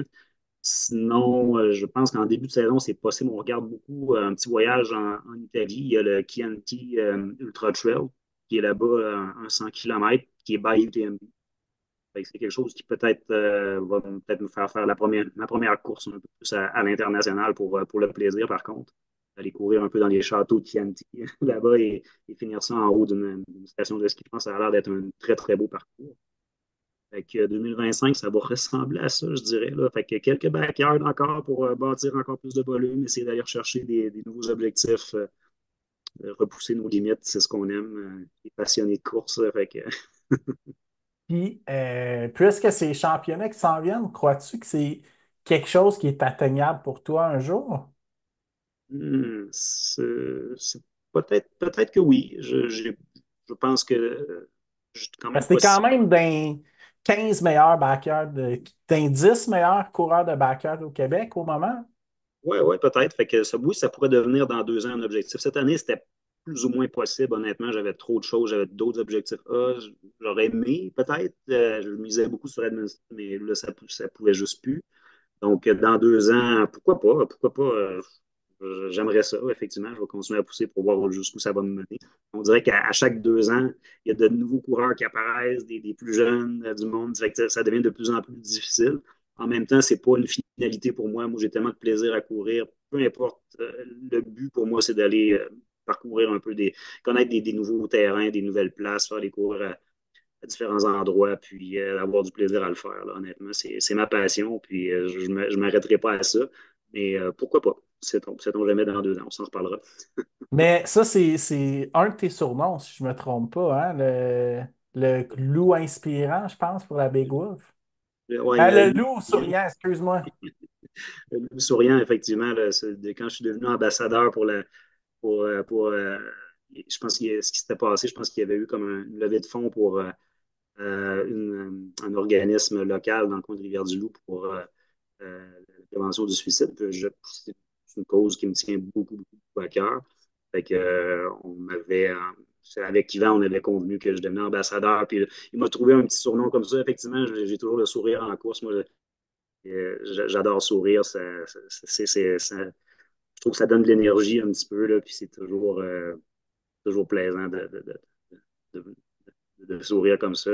Sinon, je pense qu'en début de saison, c'est possible. On regarde beaucoup un petit voyage en Italie. Il y a le Chianti Ultra Trail qui est là-bas, un 100 km, qui est by UTMB. Fait que c'est quelque chose qui peut-être va peut-être nous faire ma première course un peu plus à l'international pour le plaisir, par contre. Aller courir un peu dans les châteaux de Chianti là-bas et finir ça en haut d'une station de ski. Je pense que ça a l'air d'être un très, très beau parcours. Fait que 2025, ça va ressembler à ça, je dirais. Là. Fait que quelques backyards encore pour bâtir encore plus de volume, essayer d'aller rechercher des nouveaux objectifs, repousser nos limites, c'est ce qu'on aime. Les passionnés de course. Fait que, Puis, puisque c'est les championnats qui s'en viennent, crois-tu que c'est quelque chose qui est atteignable pour toi un jour? c'est peut-être que oui. Je pense que je suis quand même Parce que pas t'es quand si. même dans 15 meilleurs backers, dans 10 meilleurs coureurs de backers au Québec au moment. Ouais, peut-être. Fait que ça, oui, ça pourrait devenir dans 2 ans un objectif. Cette année, c'était plus ou moins possible. Honnêtement, j'avais trop de choses, j'avais d'autres objectifs. J'aurais aimé, peut-être. Je misais beaucoup sur Edmundston, mais là, ça pouvait juste plus. Donc, dans 2 ans, pourquoi pas? Pourquoi pas? J'aimerais ça, effectivement. Je vais continuer à pousser pour voir jusqu'où ça va me mener. On dirait qu'à chaque 2 ans, il y a de nouveaux coureurs qui apparaissent, des plus jeunes du monde. Ça devient de plus en plus difficile. En même temps, c'est pas une finalité pour moi. Moi, j'ai tellement de plaisir à courir. Peu importe, le but pour moi, c'est d'aller parcourir un peu connaître des nouveaux terrains, des nouvelles places, faire des cours à différents endroits, puis avoir du plaisir à le faire. Là, honnêtement, c'est ma passion, puis je ne m'arrêterai pas à ça. Mais pourquoi pas? Sait-on jamais dans 2 ans, on s'en reparlera. Mais ça, c'est un de tes surnoms, si je ne me trompe pas, hein, le loup inspirant, je pense, pour la Big Wolf. Ouais, Le loup souriant, excuse-moi. Louis Souriant, effectivement, là, quand je suis devenu ambassadeur pour je pense que ce qui s'était passé, je pense qu'il y avait eu comme une levée de fonds pour un organisme local dans le coin de Rivière-du-Loup pour la prévention du suicide. C'est une cause qui me tient beaucoup, beaucoup à cœur. Fait que, c'est avec Yvan, on avait convenu que je devenais ambassadeur. Puis il m'a trouvé un petit surnom comme ça. Effectivement, j'ai toujours le sourire en course. Moi, j'adore sourire. je trouve que ça donne de l'énergie un petit peu, là, puis c'est toujours plaisant de, de sourire comme ça.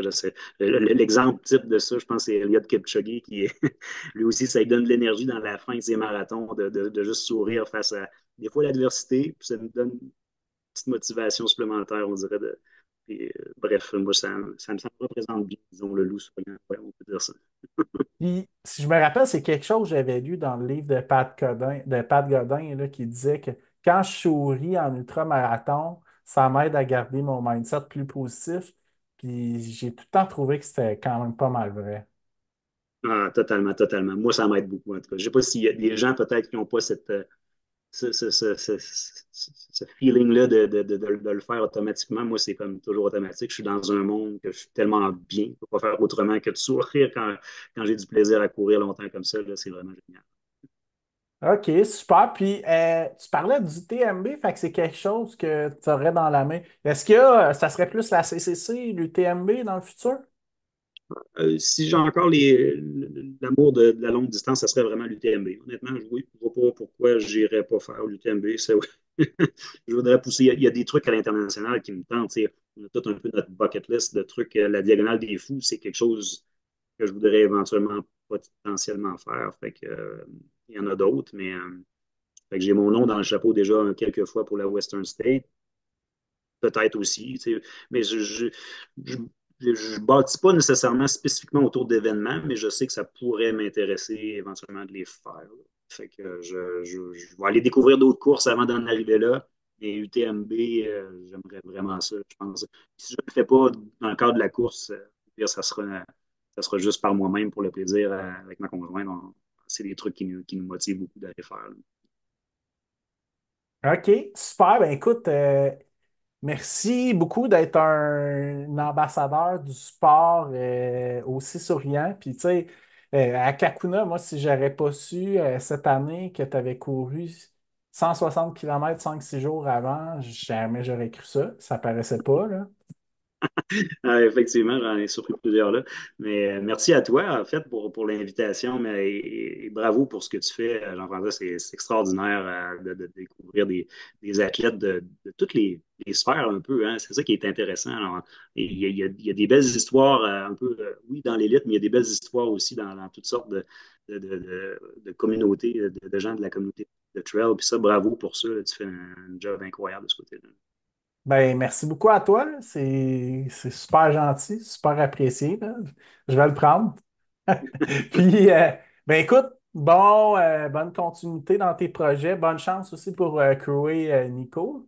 L'exemple type de ça, je pense, c'est Eliud Kipchoge qui est, lui aussi, ça lui donne de l'énergie dans la fin de ses marathons, de juste sourire face à des fois l'adversité, puis ça nous donne une petite motivation supplémentaire, on dirait. Puis, bref, moi, ça me représente bien, disons, le loup souriant, ouais, on peut dire ça. Puis, si je me rappelle, c'est quelque chose que j'avais lu dans le livre de Pat Godin là, qui disait que quand je souris en ultramarathon, ça m'aide à garder mon mindset plus positif. Puis j'ai tout le temps trouvé que c'était quand même pas mal vrai. Ah, totalement, totalement. Moi, ça m'aide beaucoup, en tout cas. Je ne sais pas s'il y a des gens peut-être qui n'ont pas ce feeling-là de le faire automatiquement. Moi, c'est comme toujours automatique. Je suis dans un monde que je suis tellement bien. Je ne peux pas faire autrement que de sourire quand j'ai du plaisir à courir longtemps comme ça. Là, c'est vraiment génial. OK, super. Puis tu parlais du TMB, fait que c'est quelque chose que tu aurais dans la main. Est-ce que ça serait plus la CCC, l'UTMB dans le futur? Si j'ai encore l'amour de la longue distance, ça serait vraiment l'UTMB. Honnêtement, oui, je ne vois pas pourquoi je n'irais pas faire l'UTMB. Je voudrais pousser. Il y a des trucs à l'international qui me tentent. Tu sais. On a tout un peu notre bucket list de trucs. La Diagonale des Fous, c'est quelque chose que je voudrais éventuellement potentiellement faire. Fait que, il y en a d'autres, mais fait que j'ai mon nom dans le chapeau déjà quelques fois pour la Western State. Peut-être aussi. Tu sais. Mais je, je bâtis pas nécessairement spécifiquement autour d'événements, mais je sais que ça pourrait m'intéresser éventuellement de les faire. Là. Fait que je vais aller découvrir d'autres courses avant d'en arriver là. Et UTMB, j'aimerais vraiment ça, je pense. Si je ne le fais pas dans le cadre de la course, ça sera juste par moi-même pour le plaisir avec ma conjointe. C'est des trucs qui nous motivent beaucoup d'aller faire. Là. OK, super. Ben écoute, merci beaucoup d'être un ambassadeur du sport aussi souriant. Puis, tu sais, à Kakuna, moi, si j'aurais pas su cette année que tu avais couru 160 km 5-6 jours avant, jamais j'aurais cru ça. Ça paraissait pas, là. Effectivement, j'en ai surpris plusieurs là. Mais merci à toi, en fait, pour l'invitation. Et bravo pour ce que tu fais, Jean-François. C'est extraordinaire de découvrir des athlètes de toutes les sphères un peu. Hein. C'est ça qui est intéressant. Alors, et il y a des belles histoires, un peu, oui, dans l'élite, mais il y a des belles histoires aussi dans toutes sortes de communautés, de gens de la communauté de trail. Puis ça, bravo pour ça. Tu fais un job incroyable de ce côté-là. Ben, merci beaucoup à toi, là. C'est super gentil, super apprécié, là. Je vais le prendre. Puis, ben écoute, bonne continuité dans tes projets. Bonne chance aussi pour crewer Nico.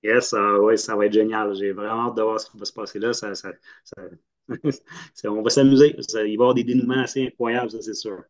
Yes, ouais, ça va être génial. J'ai vraiment hâte de voir ce qui va se passer là. Ça- on va s'amuser. Il va y avoir des dénouements assez incroyables, ça, c'est sûr.